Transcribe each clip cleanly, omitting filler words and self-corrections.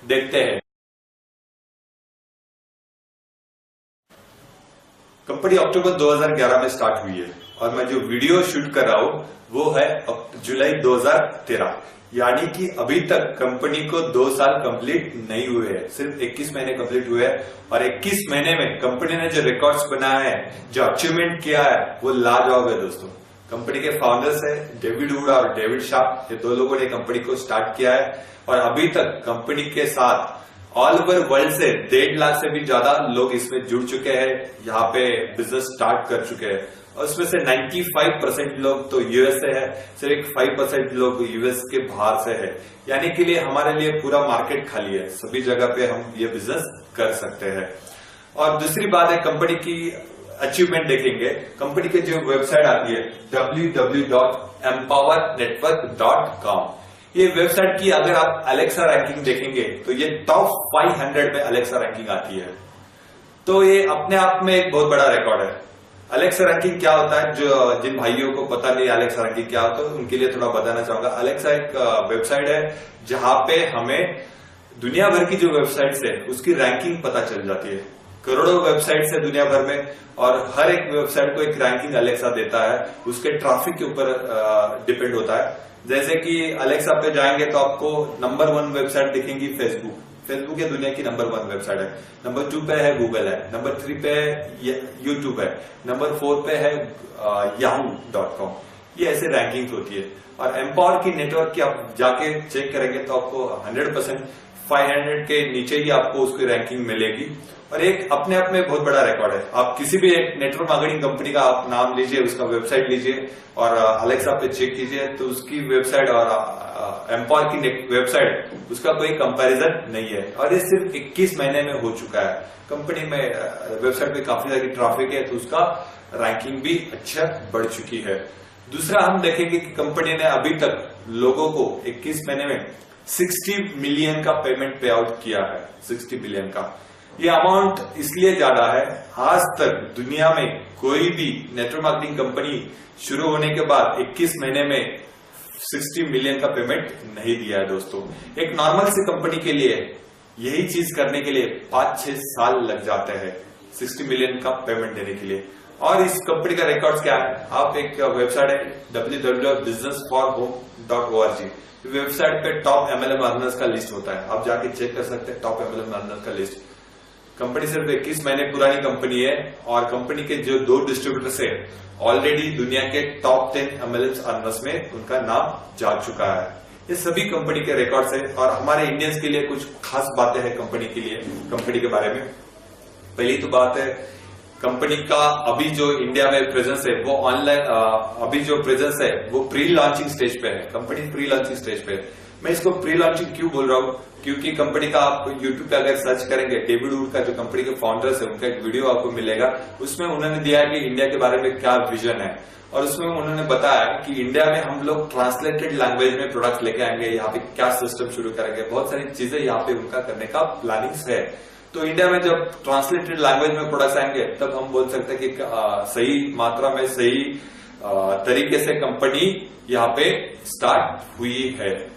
देखते हैं। कंपनी अक्टूबर 2011 में स्टार्ट हुई है और मैं जो वीडियो शूट कर रहा हूं वो है जुलाई 2013, यानी कि अभी तक कंपनी को 2 साल कंप्लीट नहीं हुए हैं, सिर्फ 21 महीने कंप्लीट हुए हैं। और 21 महीने में कंपनी ने जो रिकॉर्ड्स बनाए हैं, जो अचीवमेंट किया है, वो लाजवाब है दोस्तों। कंपनी के फाउंडर्स है डेविड वुड और डेविड शार्प, ये 2 लोगों ने कंपनी को स्टार्ट किया है और अभी तक कंपनी के साथ ऑल ओवर वर्ल्ड से 1.5 लाख से भी ज्यादा लोग इसमें जुड़ चुके हैं, यहाँ पे बिजनेस स्टार्ट कर चुके हैं। और उसमें से 95% लोग तो यूएस से है, सिर्फ 5% लोग यूएस के बाहर से है, यानी कि लिए हमारे लिए पूरा मार्केट खाली है, सभी जगह पे हम ये बिजनेस कर सकते हैं। और दूसरी बात है, कंपनी की अचीवमेंट देखेंगे। कंपनी की जो वेबसाइट आती है www.empowernetwork.com, ये वेबसाइट की अगर आप अलेक्सा रैंकिंग देखेंगे तो ये टॉप 500 में अलेक्सा रैंकिंग आती है। तो ये अपने आप में एक बहुत बड़ा रिकॉर्ड है। अलेक्सा रैंकिंग क्या होता है, जो जिन भाइयों को पता नहीं अलेक्सा रैंकिंग क्या होता है उनके लिए थोड़ा बताना चाहूंगा। अलेक्सा एक वेबसाइट है जहां पे हमें दुनिया भर की जो वेबसाइट है उसकी रैंकिंग पता चल जाती है। करोड़ों वेबसाइट है दुनिया भर में और हर एक वेबसाइट को एक रैंकिंग अलेक्सा देता है, उसके ट्रैफिक के ऊपर डिपेंड होता है। जैसे कि अलेक्सा पे जाएंगे तो आपको नंबर 1 वेबसाइट दिखेंगी फेसबुक ये दुनिया की नंबर 1 वेबसाइट है। नंबर 2 पे है गूगल है, नंबर 3 पे यूट्यूब है, नंबर 4 पे है yahoo.com। ये ऐसे रैंकिंग होती है। और एम्पावर की नेटवर्क की आप जाके चेक करेंगे तो आपको 100% 500 के नीचे ही आपको उसकी रैंकिंग मिलेगी। और एक अपने आप में बहुत बड़ा रिकॉर्ड है। आप किसी भी एक नेटवर्क मार्केटिंग कंपनी का आप नाम लीजिए, उसका वेबसाइट लीजिए और अलेक्सा पे चेक कीजिए तो उसकी वेबसाइट और एम्पावर की वेबसाइट, उसका कोई कंपैरिजन नहीं है। और ये सिर्फ 21 महीने में हो चुका है। कंपनी में वेबसाइट पे काफी सारी ट्रैफिक है तो उसका रैंकिंग भी अच्छा बढ़ चुकी है। दूसरा हम देखेंगे कि कंपनी ने अभी तक लोगों को 21 महीने में 60 मिलियन का पेमेंट पे आउट किया है। 60 मिलियन का ये अमाउंट इसलिए ज्यादा है, आज तक दुनिया में कोई भी नेटवर्क मार्केटिंग कंपनी शुरू होने के बाद 21 महीने में 60 मिलियन का पेमेंट नहीं दिया है दोस्तों। एक नॉर्मल सी कंपनी के लिए यही चीज करने के लिए 5-6 साल लग जाते हैं 60 मिलियन का पेमेंट देने के लिए। और इस कंपनी का रिकॉर्ड क्या है, आप एक वेबसाइट है www.businessforhome.org, वेबसाइट पे टॉप MLM अर्नर्स का लिस्ट होता है, आप जाके चेक कर सकते हैं टॉप MLM अर्नर्स का लिस्ट। कंपनी सिर्फ 21 महीने पुरानी कंपनी है और कंपनी के जो 2 डिस्ट्रीब्यूटर्स है ऑलरेडी दुनिया के टॉप 10 MLM अर्नर्स में उनका नाम जा चुका है। ये सभी कंपनी के रिकॉर्ड्स है और हमारे इंडियंस के लिए कुछ खास बातें हैं कंपनी के लिए, कंपनी के बारे में। पहली तो बात है, कंपनी का अभी जो इंडिया में प्रेजेंस है वो ऑनलाइन, अभी जो प्रेजेंस है वो प्री लॉन्चिंग स्टेज पे है। कंपनी प्री लॉन्चिंग स्टेज पे है। मैं इसको प्री लॉन्चिंग क्यों बोल रहा हूँ, क्योंकि कंपनी का आप यूट्यूब पे अगर सर्च करेंगे, डेविड वुड का जो कंपनी के फाउंडर्स है उनका एक वीडियो आपको मिलेगा, उसमें उन्होंने दिया है कि इंडिया के बारे में क्या विजन है। और उसमें उन्होंने बताया कि इंडिया में हम लोग ट्रांसलेटेड लैंग्वेज में प्रोडक्ट लेके आएंगे, यहाँ पे क्या सिस्टम शुरू करेंगे, बहुत सारी चीजें यहाँ पे उनका करने का प्लानिंग्स है। तो इंडिया में जब ट्रांसलेटेड लैंग्वेज में प्रोडक्ट्स आएंगे तब हम बोल सकते हैं कि सही मात्रा में, सही तरीके से कंपनी यहाँ पे स्टार्ट हुई है।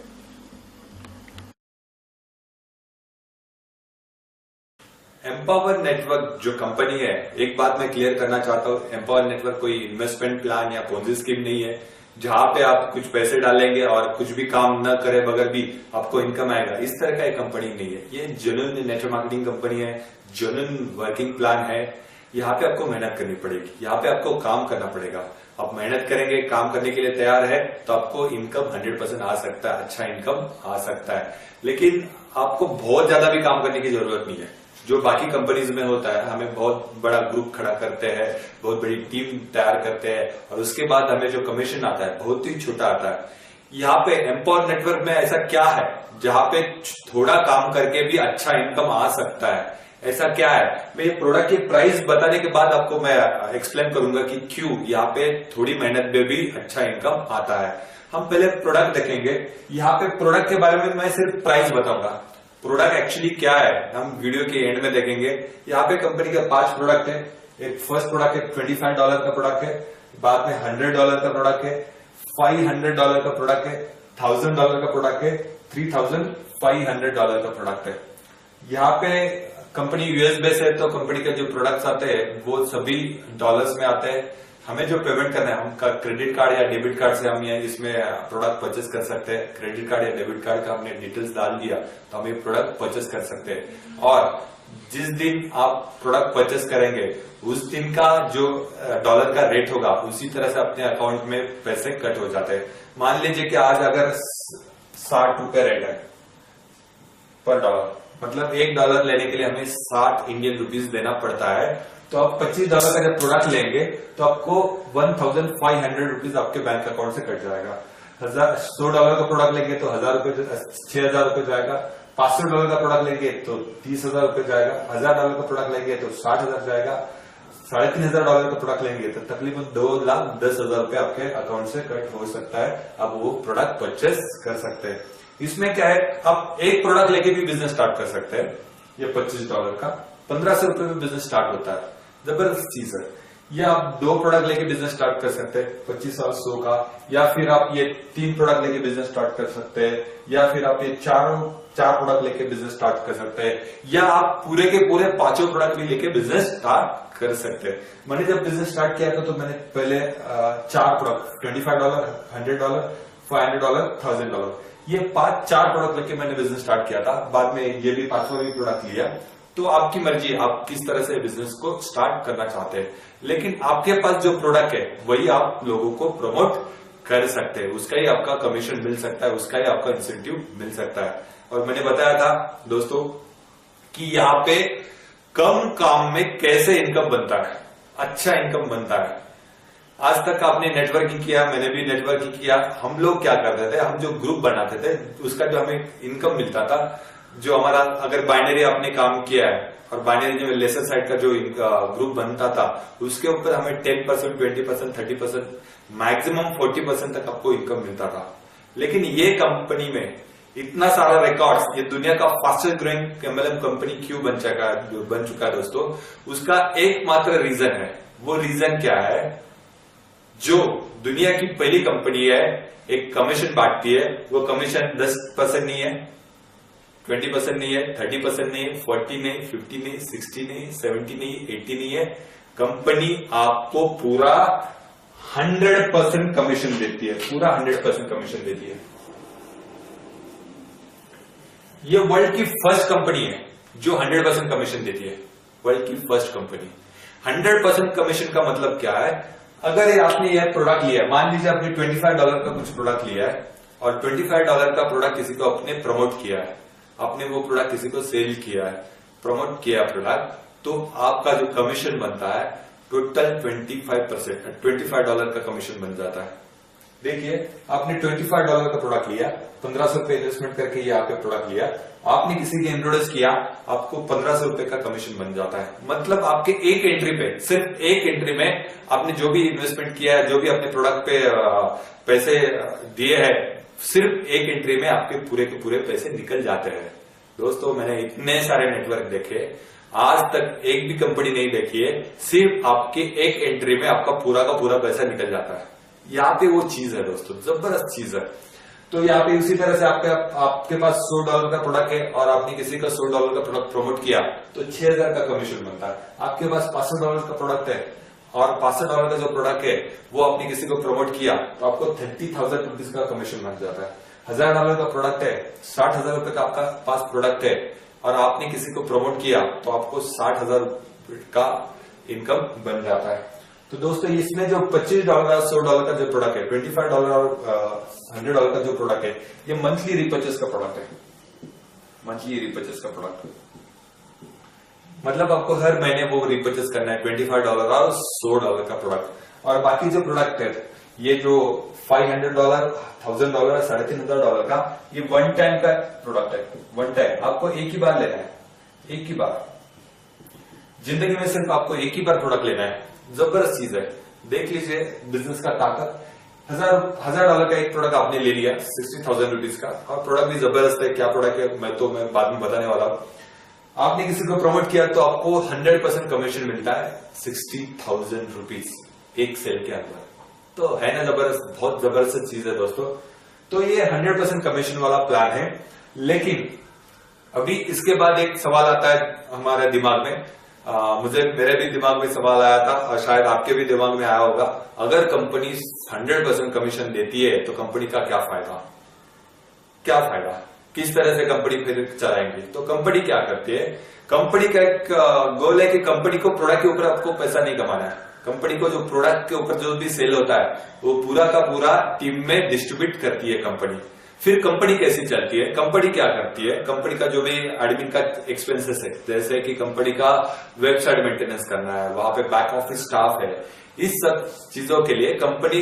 एम्पावर नेटवर्क जो कंपनी है, एक बात मैं क्लियर करना चाहता हूँ, एम्पावर नेटवर्क कोई इन्वेस्टमेंट प्लान या पोंजी स्कीम नहीं है जहां पे आप कुछ पैसे डालेंगे और कुछ भी काम न करे बगैर भी आपको इनकम आएगा, इस तरह का एक कंपनी नहीं है। ये जेन्युइन नेटवर्क मार्केटिंग कंपनी है, जेन्युइन वर्किंग प्लान है। यहाँ पे आपको मेहनत करनी पड़ेगी, यहाँ पे आपको काम करना पड़ेगा। आप मेहनत करेंगे, काम करने के लिए तैयार है तो आपको इनकम 100% आ सकता है, अच्छा इनकम आ सकता है। लेकिन आपको बहुत ज्यादा भी काम करने की जरूरत नहीं है जो बाकी कंपनीज में होता है। हमें बहुत बड़ा ग्रुप खड़ा करते हैं, बहुत बड़ी टीम तैयार करते हैं और उसके बाद हमें जो कमीशन आता है बहुत ही छोटा आता है। यहाँ पे एम्पावर नेटवर्क में ऐसा क्या है जहां पे थोड़ा काम करके भी अच्छा इनकम आ सकता है, ऐसा क्या है? मैं प्रोडक्ट की प्राइस बताने के बाद आपको मैं एक्सप्लेन करूंगा कि क्यों यहाँ पे थोड़ी मेहनत में भी अच्छा इनकम आता है। हम पहले प्रोडक्ट देखेंगे। यहाँ पे प्रोडक्ट के बारे में मैं सिर्फ प्राइस बताऊंगा, प्रोडक्ट एक्चुअली क्या है हम वीडियो के एंड में देखेंगे। यहाँ पे कंपनी के 5 प्रोडक्ट है। एक फर्स्ट प्रोडक्ट है $25 का प्रोडक्ट है, बाद में $100 का प्रोडक्ट है, $500 का प्रोडक्ट है, $1000 का प्रोडक्ट है, $3,500 का प्रोडक्ट है। यहाँ पे कंपनी यूएस बेस है, तो कंपनी के जो प्रोडक्ट्स आते हैं वो सभी डॉलर्स में आते हैं। हमें जो पेमेंट करना है, हम क्रेडिट कार्ड या डेबिट कार्ड से हम ये इसमें प्रोडक्ट परचेस कर सकते हैं। क्रेडिट कार्ड या डेबिट कार्ड का हमने डिटेल्स डाल दिया तो हम ये प्रोडक्ट परचेस कर सकते हैं। और जिस दिन आप प्रोडक्ट परचेस करेंगे उस दिन का जो डॉलर का रेट होगा उसी तरह से अपने अकाउंट में पैसे कट हो जाते हैं। मान लीजिए कि आज अगर 60 रुपए रेट है पर डॉलर, मतलब $1 लेने के लिए हमें 60 इंडियन रुपीज देना पड़ता है। तो आप $25 का जब प्रोडक्ट लेंगे तो आपको 1,500 रुपीज आपके बैंक अकाउंट से कट जाएगा। $100 का प्रोडक्ट लेंगे तो 6,000 रुपए जाएगा। $500 का प्रोडक्ट लेंगे तो 30,000 रुपए जाएगा। $1,000 का प्रोडक्ट लेंगे तो 60,000 जाएगा। $3,500 का प्रोडक्ट लेंगे तो तकरीबन 2,10,000 रुपए आपके अकाउंट से कट हो सकता है। अब वो प्रोडक्ट परचेस कर सकते हैं। इसमें क्या है, आप एक प्रोडक्ट लेके भी बिजनेस स्टार्ट कर सकते हैं। ये $25 का 1,500 रुपए में बिजनेस स्टार्ट होता है, जबरदस्त चीज है। या आप 2 प्रोडक्ट लेके बिजनेस स्टार्ट कर सकते हैं 25 और 100 का, या फिर आप ये 3 प्रोडक्ट लेके बिजनेस स्टार्ट कर सकते हैं, या फिर आप ये 4 प्रोडक्ट लेके बिजनेस स्टार्ट कर सकते हैं, या आप पूरे के पूरे 5 प्रोडक्ट भी लेके बिजनेस स्टार्ट कर सकते हैं। मैंने जब बिजनेस स्टार्ट किया था तो मैंने पहले 4 प्रोडक्ट $25, $100, $500, $1,000 ये 4 प्रोडक्ट लेके मैंने बिजनेस स्टार्ट किया था। बाद में ये भी 5वां भी प्रोडक्ट लिया। तो आपकी मर्जी, आप किस तरह से बिजनेस को स्टार्ट करना चाहते हैं, लेकिन आपके पास जो प्रोडक्ट है वही आप लोगों को प्रमोट कर सकते हैं। उसका ही आपका कमीशन मिल सकता है, उसका ही आपका इंसेंटिव मिल सकता है। और मैंने बताया था दोस्तों कि यहाँ पे कम काम में कैसे इनकम बनता है, अच्छा इनकम बनता है। आज तक आपने नेटवर्किंग किया, मैंने भी नेटवर्किंग किया। हम लोग क्या करते थे, हम जो ग्रुप बनाते थे उसका जो हमें इनकम मिलता था, जो हमारा अगर बाइनरी आपने काम किया है और बाइनरी जो लेसर साइड का जो ग्रुप बनता था उसके ऊपर हमें 10%, 20%, 30%, मैक्सिमम 40% तक आपको इनकम मिलता था। लेकिन ये कंपनी में इतना सारा रिकॉर्ड्स, ये दुनिया का फास्टेस्ट ग्रोइंग एमएलएम कंपनी क्यों बन चुका है दोस्तों, उसका एकमात्र रीजन है। वो रीजन क्या है, जो दुनिया की पहली कंपनी है एक कमीशन बांटती है। वो कमीशन 10% नहीं है, 20% नहीं है, 30% नहीं है, 40 नहीं, 50 नहीं, 60 नहीं, 70 नहीं, 80 नहीं है। कंपनी आपको पूरा 100% कमीशन देती है, पूरा 100% कमीशन देती है। ये वर्ल्ड की फर्स्ट कंपनी है जो 100% कमीशन देती है, वर्ल्ड की फर्स्ट कंपनी। 100% कमीशन का मतलब क्या है, अगर आपने यह प्रोडक्ट लिया है, मान लीजिए आपने $25 का कुछ प्रोडक्ट लिया है और $25 का प्रोडक्ट किसी को आपने प्रमोट किया है, आपने वो प्रोडक्ट किसी को सेल किया है, प्रमोट किया प्रोडक्ट, तो आपका जो कमीशन बनता है टोटल 25%, $25 का कमीशन बन जाता है। देखिए, आपने $25 का प्रोडक्ट लिया, 1,500 रुपए इन्वेस्टमेंट करके ये आपके प्रोडक्ट लिया, आपने किसी के इंट्रोड्यूस किया, आपको 1,500 रुपए का कमीशन बन जाता है। मतलब आपके एक एंट्री पे, सिर्फ एक एंट्री में आपने जो भी इन्वेस्टमेंट किया है, जो भी अपने प्रोडक्ट पे पैसे दिए हैं, सिर्फ एक एंट्री में आपके पूरे के पूरे पैसे निकल जाते हैं। दोस्तों, मैंने इतने सारे नेटवर्क देखे, आज तक एक भी कंपनी नहीं देखी है सिर्फ आपके एक एंट्री में आपका पूरा का पूरा पैसा निकल जाता है। यहाँ पे वो चीज है दोस्तों, जबरदस्त चीज है। तो यहाँ पे उसी तरह से आपके पास $100 का प्रोडक्ट है और आपने किसी का $100 का प्रोडक्ट प्रमोट किया तो 6,000 का कमीशन बनता है। आपके पास $500 का प्रोडक्ट है और $500 का जो प्रोडक्ट है वो आपने किसी को प्रमोट किया तो आपको 30,000 रुपीज का कमीशन बन जाता है। $1,000 का प्रोडक्ट है, 60,000 रुपए का आपका पास प्रोडक्ट है और आपने किसी को प्रमोट किया तो आपको 60,000 का इनकम बन जाता है। तो दोस्तों, इसमें जो $25 $100 का जो प्रोडक्ट है, $25 और $100 का जो प्रोडक्ट है, ये मंथली रिपर्चेस का प्रोडक्ट है। मंथली रिपर्चेस का प्रोडक्ट मतलब आपको हर महीने वो रिपर्चेस करना है, $25 और $100 का प्रोडक्ट। और बाकी जो प्रोडक्ट है, ये जो $500, $1,000, $3,500 का, ये वन टाइम का प्रोडक्ट है। वन टाइम आपको एक ही बार लेना है, एक ही बार जिंदगी में सिर्फ आपको एक ही बार प्रोडक्ट लेना है। जबरदस्त चीज है, देख लीजिए बिजनेस का ताकत। $1,000 का एक प्रोडक्ट आपने ले लिया, 60,000 रुपीज का, और प्रोडक्ट भी जबरदस्त है। क्या प्रोडक्ट है मैं बाद में बताने वाला हूं। आपने किसी को प्रमोट किया तो आपको 100% कमीशन मिलता है, 60,000 रुपीज एक सेल के अंदर। तो है ना जबरदस्त, बहुत जबरदस्त चीज है दोस्तों। तो ये 100% कमीशन वाला प्लान है। लेकिन अभी इसके बाद एक सवाल आता है हमारे दिमाग में, मेरे भी दिमाग में सवाल आया था और शायद आपके भी दिमाग में आया होगा, अगर कंपनी 100% कमीशन देती है तो कंपनी का क्या फायदा, किस तरह से कंपनी फिर चलाएंगे। तो कंपनी क्या करती है, कंपनी का एक गोल है कि कंपनी को प्रोडक्ट के ऊपर आपको पैसा नहीं कमाना है। कंपनी को जो प्रोडक्ट के ऊपर जो भी सेल होता है वो पूरा का पूरा टीम में डिस्ट्रीब्यूट करती है कंपनी। फिर कंपनी कैसी चलती है, कंपनी क्या करती है, कंपनी का जो भी एडमिन का एक्सपेंसेस है, जैसे कि कंपनी का वेबसाइट मेंटेनेंस करना है, वहां पे बैक ऑफिस स्टाफ है, इस सब चीजों के लिए कंपनी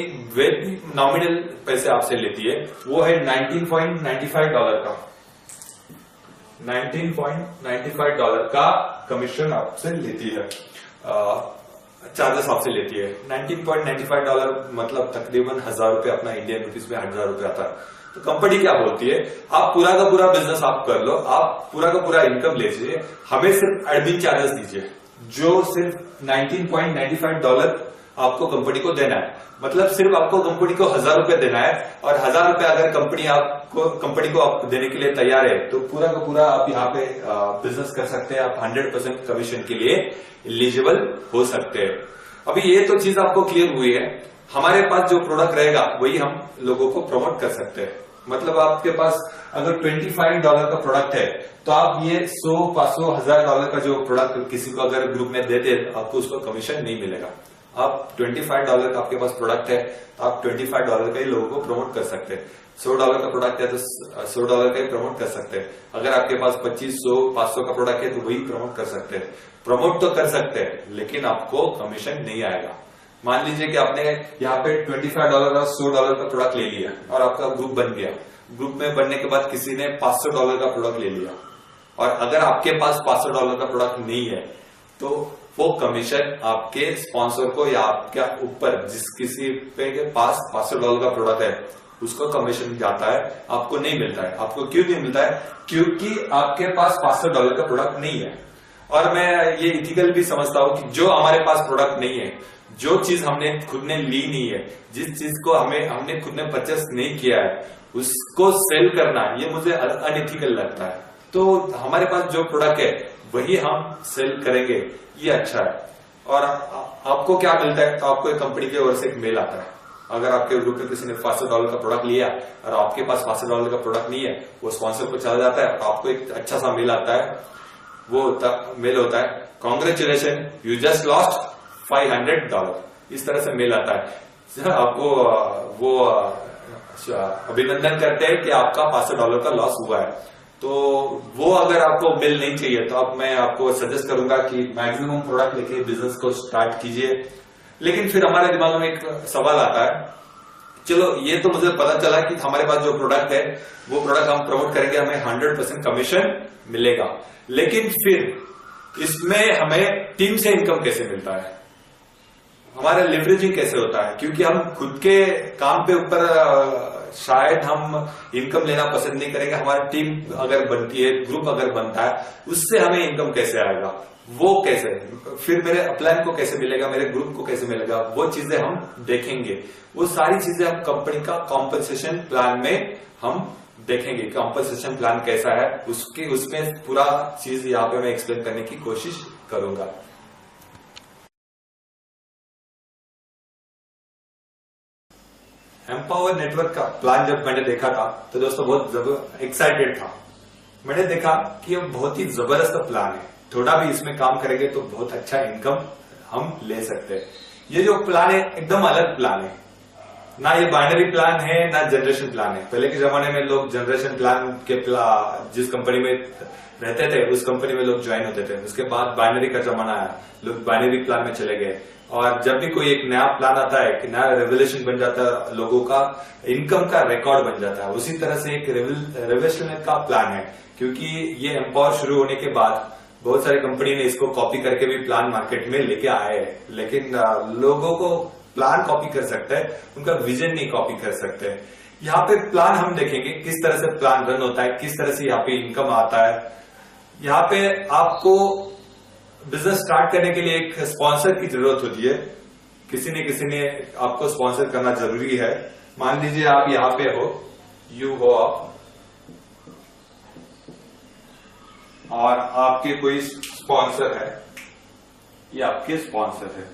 नॉमिनल पैसे आपसे लेती है, वो है $19.95 का, $19.95 का कमीशन आपसे लेती है, चार्जेस आपसे लेती है। $19.95 मतलब तकरीबन 1000 रुपए, अपना इंडियन रुपीज में 1000 रुपए आता है। तो कंपनी क्या बोलती है, आप पूरा का पूरा बिजनेस आप कर लो, आप पूरा का पूरा इनकम लीजिए, हमें सिर्फ एडमिन चार्जेस दीजिए, जो सिर्फ $19.95 आपको कंपनी को देना है। मतलब सिर्फ आपको कंपनी को 1000 रुपए देना है, और 1000 रुपए अगर कंपनी को आप देने के लिए तैयार है तो पूरा का पूरा आप यहाँ पे बिजनेस कर सकते हैं, आप 100% कमीशन के लिए एलिजिबल हो सकते हैं। अभी ये तो चीज आपको क्लियर हुई है। हमारे पास जो प्रोडक्ट रहेगा वही हम लोगों को प्रमोट कर सकते हैं। मतलब आपके पास अगर $25 का प्रोडक्ट है तो आप ये $100, $500, $1000 का जो प्रोडक्ट किसी को अगर ग्रुप में देते हैं आपको उसको कमीशन नहीं मिलेगा। आप $25 का आपके पास प्रोडक्ट है तो आप $25 का ही लोगों को प्रमोट कर सकते हैं। $100 का प्रोडक्ट है तो $100 का ही प्रमोट कर सकते हैं। अगर आपके पास 2500, 500 का प्रोडक्ट है तो वही प्रमोट कर सकते हैं। प्रमोट तो कर सकते हैं लेकिन आपको कमीशन नहीं आएगा। मान लीजिए कि आपने यहाँ पे $25 का $100 का प्रोडक्ट ले लिया और आपका ग्रुप बन गया। ग्रुप में बनने के बाद किसी ने $500 का प्रोडक्ट ले लिया, और अगर आपके पास $500 का प्रोडक्ट नहीं है तो वो कमीशन आपके स्पॉन्सर को या आपके ऊपर जिस किसी के पास $500 का प्रोडक्ट है उसको कमीशन जाता है, आपको नहीं मिलता है। आपको क्यों नहीं मिलता है? क्योंकि आपके पास $500 का प्रोडक्ट नहीं है। और मैं ये इथिकल भी समझता हूं कि जो हमारे पास प्रोडक्ट नहीं है, जो चीज हमने खुद ने ली नहीं है, जिस चीज को हमने खुद ने परचेस नहीं किया है, उसको सेल करना ये मुझे अनइथिकल लगता है। तो हमारे पास जो प्रोडक्ट है वही हम सेल करेंगे, ये अच्छा है। और आपको क्या मिलता है? तो आपको एक कंपनी की ओर से एक मेल आता है। अगर आपके ग्रुप में किसी ने $500 का प्रोडक्ट लिया और आपके पास $500 का प्रोडक्ट नहीं है, वो स्पॉन्सर को चला जाता है, तो आपको एक अच्छा सा मेल आता है। वो मेल होता है, कांग्रेचुलेशन यू जस्ट लॉस्ट $500। इस तरह से मेल आता है। आपको वो अभिनंदन करते हैं कि आपका $500 का लॉस हुआ है। तो वो अगर आपको मेल नहीं चाहिए तो मैं आपको सजेस्ट करूंगा कि मैक्सिमम प्रोडक्ट लेके बिजनेस को स्टार्ट कीजिए। लेकिन फिर हमारे दिमाग में एक सवाल आता है, चलो ये तो मुझे पता चला कि हमारे पास जो प्रोडक्ट है वो प्रोडक्ट हम प्रमोट करेंगे, हमें 100% कमीशन मिलेगा, लेकिन फिर इसमें हमें टीम से इनकम कैसे मिलता है, हमारा लिवरेजिंग कैसे होता है? क्योंकि हम खुद के काम पे ऊपर शायद हम इनकम लेना पसंद नहीं करेंगे। हमारी टीम अगर बनती है, ग्रुप अगर बनता है, उससे हमें इनकम कैसे आएगा, वो कैसे, फिर मेरे अपलाइन को कैसे मिलेगा, मेरे ग्रुप को कैसे मिलेगा, वो चीजें हम देखेंगे। वो सारी चीजें हम कंपनी का कॉम्पनसेशन प्लान में हम देखेंगे। कॉम्पनसेशन प्लान कैसा है उसमें पूरा चीज यहाँ पे मैं एक्सप्लेन करने की कोशिश करूंगा। एम्पावर नेटवर्क का प्लान जब मैंने देखा था तो दोस्तों बहुत एक्साइटेड था। मैंने देखा कि ये बहुत ही जबरदस्त प्लान है, थोड़ा भी इसमें काम करेंगे तो बहुत अच्छा इनकम हम ले सकते हैं। ये जो प्लान है एकदम अलग प्लान है, ना ये बाइनरी प्लान है ना जनरेशन प्लान है। पहले के जमाने में लोग जनरेशन प्लान के जिस कंपनी में रहते थे उस कंपनी में लोग ज्वाइन होते थे, उसके बाद बाइनरी का जमाना आया, लोग बाइनरी प्लान में चले गए। और जब भी कोई एक नया प्लान आता है, एक नया रेवोल्यूशन बन जाता है, लोगों का इनकम का रिकॉर्ड बन जाता है। उसी तरह से एक रेवोल्यूशन का प्लान है, क्योंकि ये एम्पावर शुरू होने के बाद बहुत सारी कंपनी ने इसको कॉपी करके भी प्लान मार्केट में लेके आए हैं, लेकिन लोगों को प्लान कॉपी कर सकते हैं, उनका विजन नहीं कॉपी कर सकते। यहाँ पे प्लान हम देखेंगे किस तरह से प्लान रन होता है, किस तरह से यहाँ पे इनकम आता है। यहाँ पे आपको बिजनेस स्टार्ट करने के लिए एक स्पॉन्सर की जरूरत होती है। किसी ने आपको स्पॉन्सर करना जरूरी है। मान लीजिए आप यहाँ पे हो यू हो आप और आपके कोई स्पॉन्सर है, ये आपके स्पॉन्सर है।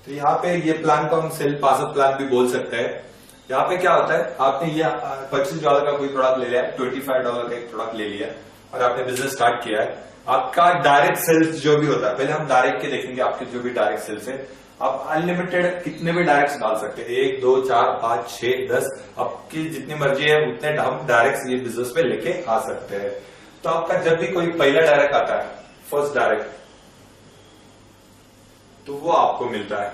तो यहाँ पे ये प्लान को हम सेल पास अप प्लान भी बोल सकते हैं। यहाँ पे क्या होता है, आपने ये $25 का कोई प्रोडक्ट ले लिया, $25 का एक प्रोडक्ट ले लिया और आपने बिजनेस स्टार्ट किया है। आपका डायरेक्ट सेल्स जो भी होता है, पहले हम डायरेक्ट के देखेंगे, आपके जो भी डायरेक्ट सेल्स है, आप अनलिमिटेड कितने भी डायरेक्ट डाल सकते हैं, 1 2 4 5 6 10, आपकी जितनी मर्जी है उतने हम डायरेक्ट ये बिजनेस पे लेके आ सकते हैं। तो आपका जब भी कोई पहला डायरेक्ट आता है, फर्स्ट डायरेक्ट, तो वो आपको मिलता है।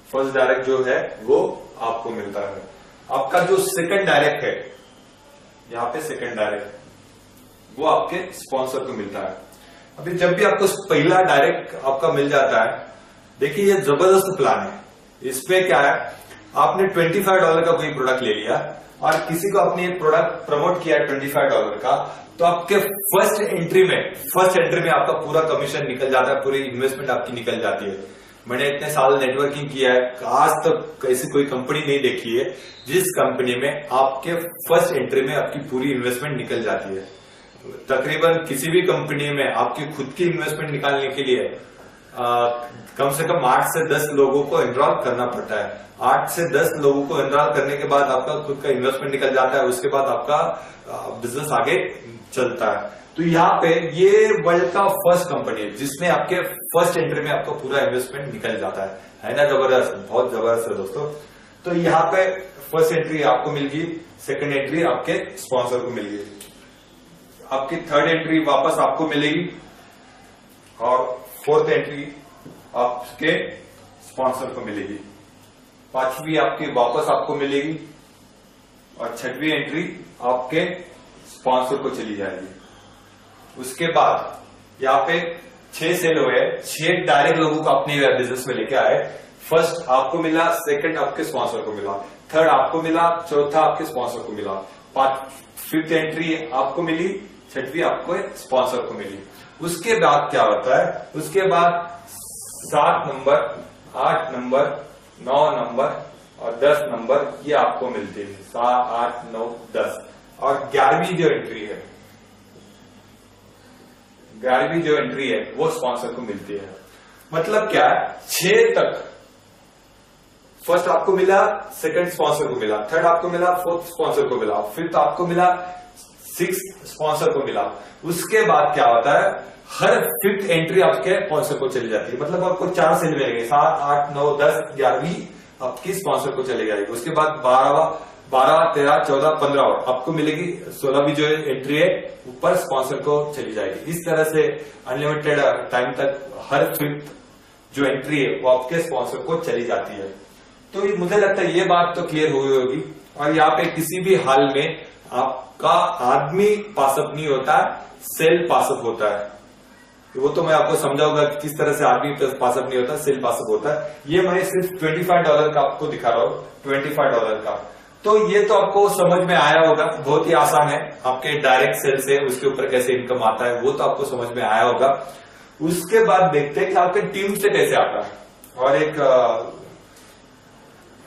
फर्स्ट डायरेक्ट जो है वो आपको मिलता है। आपका जो सेकंड डायरेक्ट है, यहाँ पे सेकंड डायरेक्ट, वो आपके स्पॉन्सर को मिलता है। अभी जब भी आपको पहला डायरेक्ट आपका मिल जाता है, देखिए ये जबरदस्त प्लान है। इसमें क्या है, आपने $25 का कोई प्रोडक्ट ले लिया और किसी को आपने एक प्रोडक्ट प्रमोट किया $25 का, तो आपके फर्स्ट एंट्री में आपका पूरा कमीशन निकल जाता है, पूरी इन्वेस्टमेंट आपकी निकल जाती है। मैंने इतने साल नेटवर्किंग किया है, आज तक ऐसी कोई कंपनी नहीं देखी है जिस कंपनी में आपके फर्स्ट एंट्री में आपकी पूरी इन्वेस्टमेंट निकल जाती है। तकरीबन किसी भी कंपनी में आपकी खुद की इन्वेस्टमेंट निकालने के लिए कम से कम 8 से 10 लोगों को एनरोल करना पड़ता है। 8 से 10 लोगों को एनरोल करने के बाद आपका खुद का इन्वेस्टमेंट निकल जाता है, उसके बाद आपका बिजनेस आगे चलता है। तो यहाँ पे ये वर्ल्ड का फर्स्ट कंपनी है जिसमें आपके फर्स्ट एंट्री में आपका पूरा इन्वेस्टमेंट निकल जाता है ना। जबरदस्त, बहुत जबरदस्त है दोस्तों। तो यहाँ पे फर्स्ट एंट्री आपको मिल गई, सेकंड एंट्री आपके स्पॉन्सर को मिल गई, आपकी थर्ड एंट्री वापस आपको मिलेगी और फोर्थ एंट्री आपके स्पॉन्सर को मिलेगी, पांचवी आपकी वापस आपको मिलेगी और छठवीं एंट्री आपके स्पॉन्सर को चली जाएगी। उसके बाद यहाँ पे 6 सेल हुए, 6 डायरेक्ट लोगों को अपने बिजनेस में लेके आए। फर्स्ट आपको मिला, सेकंड आपके स्पॉन्सर को मिला, थर्ड आपको मिला, चौथा आपके स्पॉन्सर को मिला, फिफ्थ एंट्री आपको मिली, छठवीं आपको स्पॉन्सर को मिली। उसके बाद क्या होता है, उसके बाद 7 नंबर, 8 नंबर, 9 नंबर और 10 नंबर ये आपको मिलते हैं। 7 8 9 10 और 11वीं जो एंट्री है वो स्पॉन्सर को मिलती है। मतलब क्या है, 6 तक फर्स्ट आपको मिला, सेकंड स्पॉन्सर को मिला, थर्ड आपको मिला, फोर्थ स्पॉन्सर को मिला, फिफ्थ आपको मिला, 6 स्पॉन्सर को मिला। उसके बाद क्या होता है, हर फिफ्थ एंट्री आपके स्पॉन्सर को चली जाती है। मतलब आपको 4 सेल मिलेंगे, 7 8 9 10 11वीं आपकी स्पॉन्सर को चली जाएगी। उसके बाद 12 13 14 15 आपको मिलेगी, 16वीं जो एंट्री है ऊपर स्पॉन्सर को चली जाएगी। इस तरह से अनलिमिटेड टाइम तक हर फिफ्थ जो एंट्री है वो आपके स्पॉन्सर को चली जाती है। तो मुझे लगता है ये बात तो क्लियर हुई होगी। और यहाँ पे किसी भी हाल में आपका आदमी पासअप नहीं होता है, सेल पासअप होता है। वो तो मैं आपको समझाऊंगा कि किस तरह से आदमी पासअप नहीं होता, सेल पासअप होता है। ये मैं सिर्फ $25 का आपको दिखा रहा हूँ, $25 का। तो ये तो आपको समझ में आया होगा, बहुत ही आसान है। आपके डायरेक्ट सेल से उसके ऊपर कैसे इनकम आता है वो तो आपको समझ में आया होगा। उसके बाद देखते हैं कि आपके टीम से कैसे आता है। और एक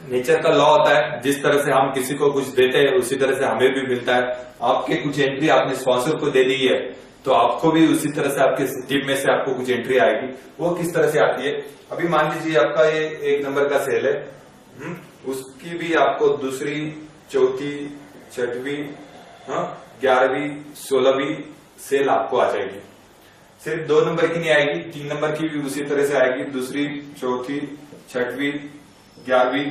नेचर का लॉ होता है, जिस तरह से हम किसी को कुछ देते हैं उसी तरह से हमें भी मिलता है। आपके कुछ एंट्री आपने स्पॉन्सर को दे दी है तो आपको भी उसी तरह से आपके टीम में से आपको कुछ एंट्री आएगी। वो किस तरह से आती है, अभी मान लीजिए आपका ये 1 नंबर का सेल है, उसकी भी आपको दूसरी, चौथी, छठवीं, 11वीं, 16वीं सेल आपको आ जाएगी। सिर्फ 2 नंबर की नहीं आएगी, 3 नंबर की भी उसी तरह से आएगी, दूसरी, चौथी, छठवीं, 11वीं,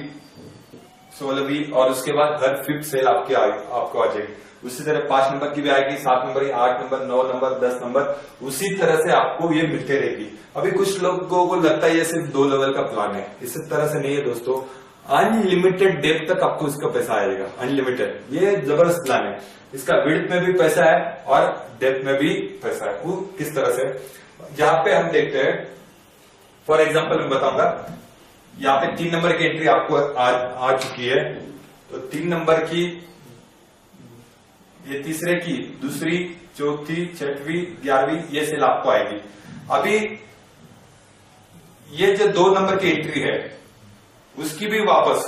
16वीं और उसके बाद हर फिफ्थ सेल आपको आ जाएगी। उसी तरह 5 नंबर की भी आएगी, 7 नंबर की, 8 नंबर, 9 नंबर, 10 नंबर, उसी तरह से आपको ये मिलते रहेगी। अभी कुछ लोगों को लगता है ये सिर्फ 2 लेवल का प्लान है, इस तरह से नहीं है दोस्तों। अनलिमिटेड डेप्थ तक आपको इसका पैसा आएगा, अनलिमिटेड। ये जबरदस्त प्लान है, इसका विड्थ में भी पैसा है और डेप्थ में भी पैसा है। वो किस तरह से, यहाँ पे हम देखते हैं, फॉर एग्जाम्पल मैं बताऊंगा। यहाँ पे 3 नंबर की एंट्री आपको आ चुकी है, तो 3 नंबर की, ये तीसरे की, दूसरी, चौथी, छठवीं, 11वीं ये सेल आपको आएगी। अभी ये जो 2 नंबर की एंट्री है उसकी भी वापस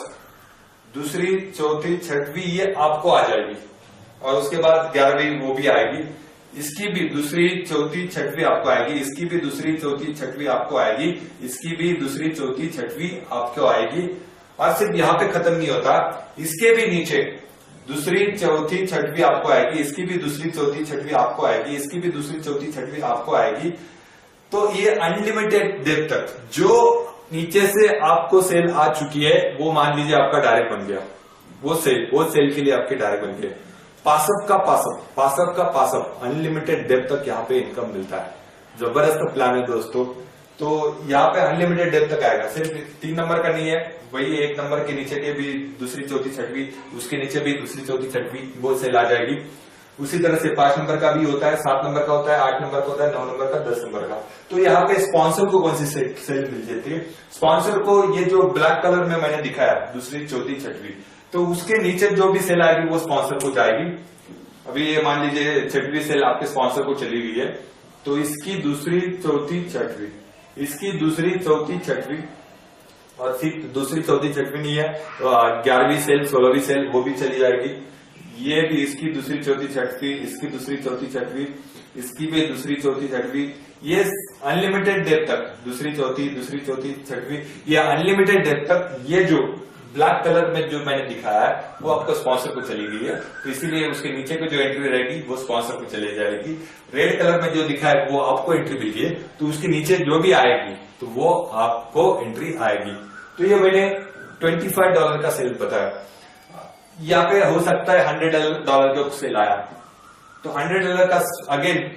दूसरी, चौथी, छठवीं ये आपको आ जाएगी, और उसके बाद 11वीं वो भी आएगी। इसकी भी दूसरी, चौथी, छठवीं आपको आएगी, इसकी भी दूसरी, चौथी, छठवीं आपको आएगी, इसकी भी दूसरी, चौथी, छठवीं आपको आएगी। और सिर्फ यहाँ पे खत्म नहीं होता, इसके भी नीचे दूसरी, चौथी, छठवीं आपको आएगी, इसकी भी दूसरी, चौथी, छठवीं आपको आएगी, इसकी भी दूसरी, चौथी, छठवीं आपको आएगी। तो ये अनलिमिटेड देर तक जो नीचे से आपको सेल आ चुकी है वो मान लीजिए आपका डायरेक्ट बन गया, वो सेल के लिए आपके डायरेक्ट बन गए। पासअप का पासअप अनलिमिटेड डेप्थ तक यहाँ पे इनकम मिलता है। जबरदस्त प्लान है दोस्तों। तो यहाँ पे अनलिमिटेड डेप्थ तक आएगा। सिर्फ 3 नंबर का नहीं है, वही 1 नंबर के नीचे के भी दूसरी, चौथी, छठवीं, उसके नीचे भी दूसरी, चौथी, छठवीं वो सेल आ जाएगी। उसी तरह से 5 नंबर का भी होता है, 7 नंबर का होता है, 8 नंबर का होता है, 9 नंबर का, 10 नंबर का। तो यहाँ पे स्पॉन्सर को कौन सी सेल मिल जाती है? स्पॉन्सर को ये जो ब्लैक कलर में मैंने दिखाया, दूसरी, चौथी, छठवीं, तो उसके नीचे जो भी सेल आएगी वो स्पॉन्सर को जाएगी। अभी ये मान लीजिए 6वीं सेल आपके स्पॉन्सर को चली गई है, तो इसकी दूसरी, चौथी, छठवीं, इसकी दूसरी, चौथी, छठवीं, और सिर्फ दूसरी, चौथी, छठवीं नहीं है तो 11वीं सेल, 16वीं सेल वो भी चली जाएगी। ये भी इसकी दूसरी, चौथी, छठवीं, इसकी दूसरी, चौथी, छठवीं, इसकी भी दूसरी, चौथी, छठवीं, ये अनलिमिटेड डेप्थ तक दूसरी, चौथी, छठवीं, ये अनलिमिटेड डेप्थ तक ये जो ब्लैक कलर में जो मैंने दिखाया है वो आपको स्पॉन्सर को चली गई है, तो इसीलिए उसके नीचे को जो एंट्री रहेगी वो स्पॉन्सर को चली जाएगी। रेड कलर में जो दिखा है वो आपको एंट्री मिल गई है, तो उसके नीचे जो भी आएगी तो वो आपको एंट्री आएगी। तो ये मैंने $25 का सेल बताया। यहाँ पे हो सकता है $100 का सेल आया, तो $100 का अगेन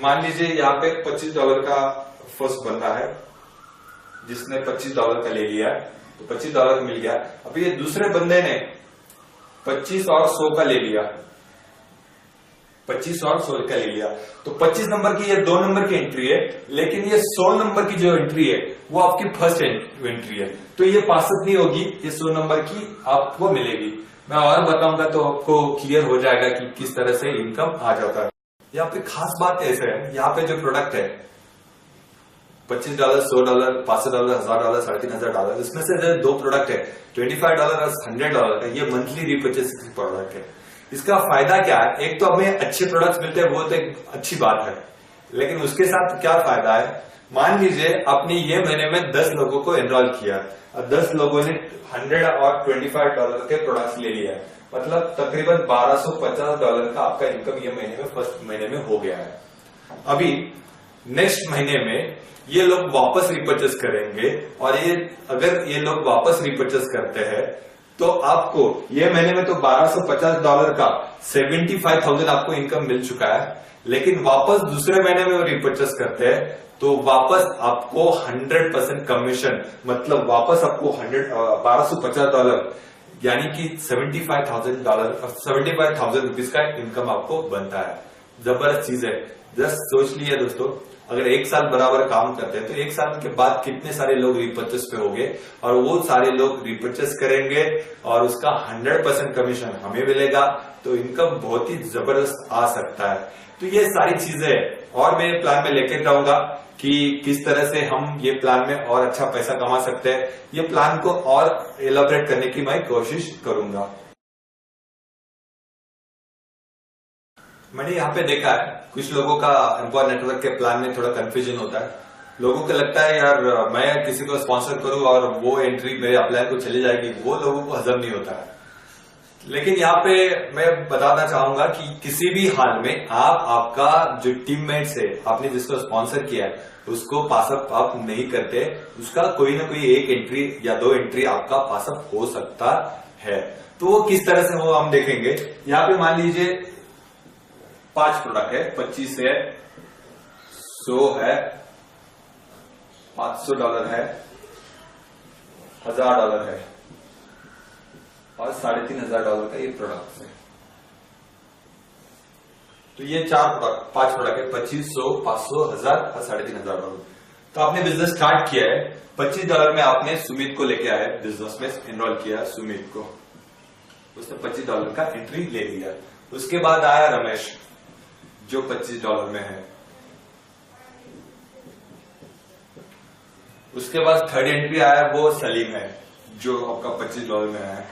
मान लीजिए यहाँ पे $25 का फर्स्ट बंदा है जिसने $25 का ले लिया, तो $25 मिल गया। अभी ये दूसरे बंदे ने 25 और 100 का ले लिया, 25 और 100 का ले लिया, तो 25 नंबर की ये 2 नंबर की एंट्री है, लेकिन ये 100 नंबर की जो एंट्री है वो आपकी फर्स्ट एंट्री है, तो ये पासअप नहीं होगी, ये 100 नंबर की आपको मिलेगी। मैं और बताऊंगा तो आपको क्लियर हो जाएगा कि किस तरह से इनकम आ जाता है। यहाँ पे खास बात ऐसे है, यहाँ पे जो प्रोडक्ट है $25, $100, $500, $1000, $3500, इसमें से 2 प्रोडक्ट है, $25 और $100 का, ये मंथली रिपर्चेस प्रोडक्ट है। इसका फायदा क्या है? एक तो हमें अच्छे प्रोडक्ट्स मिलते हैं, वो तो एक अच्छी बात है, लेकिन उसके साथ क्या फायदा है? मान लीजिए आपने ये महीने में 10 लोगों को एनरोल किया और 10 लोगों ने $100 और $25 के प्रोडक्ट्स ले लिया है, मतलब तकरीबन $1250 का आपका इनकम ये महीने में, फर्स्ट महीने में हो गया है। अभी नेक्स्ट महीने में ये लोग वापस रिपर्चेस करेंगे, और ये अगर ये लोग वापस रिपर्चेस करते हैं तो आपको ये महीने में तो $1250 का 75,000 आपको इनकम मिल चुका है, लेकिन वापस दूसरे महीने में वो रिपर्चेस करते हैं तो वापस आपको 100% कमीशन, मतलब वापस आपको $1250 यानी कि $75,000 का इनकम आपको बनता है। जबरदस्त चीज है। जस्ट सोच लिया दोस्तों, अगर 1 साल बराबर काम करते हैं तो 1 साल के बाद कितने सारे लोग रिपर्चेस पे होंगे, और वो सारे लोग रिपर्चेस करेंगे और उसका 100% कमीशन हमें मिलेगा, तो इनकम बहुत ही जबरदस्त आ सकता है। तो ये सारी चीजें और मैं प्लान में लेकर जाऊंगा कि किस तरह से हम ये प्लान में और अच्छा पैसा कमा सकते हैं। ये प्लान को और एलाबोरेट करने की मैं कोशिश करूंगा। मैंने यहाँ पे देखा है कुछ लोगों का एम्पावर नेटवर्क के प्लान में थोड़ा कंफ्यूजन होता है। लोगों को लगता है यार मैं किसी को स्पॉन्सर करूं और वो एंट्री मेरे अपलाइन को चली जाएगी, वो लोगों को हजम नहीं होता है। लेकिन यहाँ पे मैं बताना चाहूंगा कि किसी भी हाल में आपका जो टीममेट्स है, आपने जिसको स्पॉन्सर किया है उसको पासअप आप नहीं करते, उसका कोई ना कोई 1 एंट्री या 2 एंट्री आपका पासअप हो सकता है। तो वो किस तरह से हो हम देखेंगे। यहाँ पे मान लीजिए 5 प्रोडक्ट है, 25 है, 100 है, $500 है, $1000 है और $3500 का ये प्रोडक्ट है। तो ये 5 प्रोडक्ट है, 25, 100, 500, 1000 और $3500। तो आपने बिजनेस स्टार्ट किया है, $25 में आपने सुमित को लेके आए, बिजनेस में एनरोल किया सुमित को, उसने $25 का एंट्री ले लिया। उसके बाद आया रमेश जो $25 में है। उसके बाद थर्ड एंट्री आया वो सलीम है जो आपका $25 में है।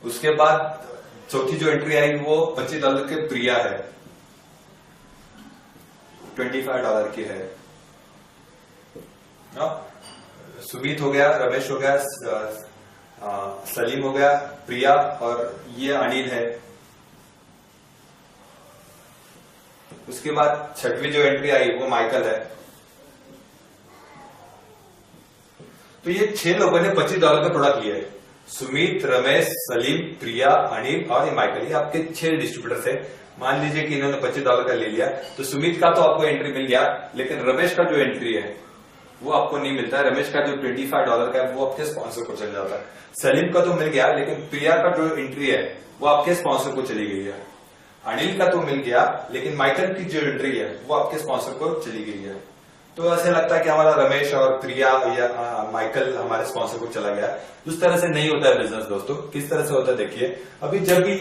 उसके बाद चौथी जो एंट्री आई वो $25 के प्रिया है, $25 की है। सुमित हो गया, रमेश हो गया, सलीम हो गया, प्रिया, और ये अनिल है। उसके बाद छठवीं जो एंट्री आई वो माइकल है। तो ये 6 लोगों ने $25 का प्रोडक्ट लिया है। सुमित, रमेश, सलीम, प्रिया, अनिल और ये माइकल, ये आपके 6 डिस्ट्रीब्यूटर्स है। मान लीजिए कि इन्होंने $25 का ले लिया, तो सुमित का तो आपको एंट्री मिल गया, लेकिन रमेश का जो एंट्री है वो आपको नहीं मिलता है। रमेश का जो $25 का है वो आपके स्पॉन्सर को चल जाता है। सलीम का तो मिल गया, लेकिन प्रिया का जो एंट्री है वो आपके स्पॉन्सर को चली गई है। अनिल का तो मिल गया, लेकिन माइकल की जो एंट्री है वो आपके स्पॉन्सर को चली गई है। तो ऐसे लगता है कि हमारा रमेश और प्रिया या माइकल हमारे स्पॉन्सर को चला गया। उस तरह से नहीं होता है बिजनेस दोस्तों। किस तरह से होता है देखिए, अभी जब भी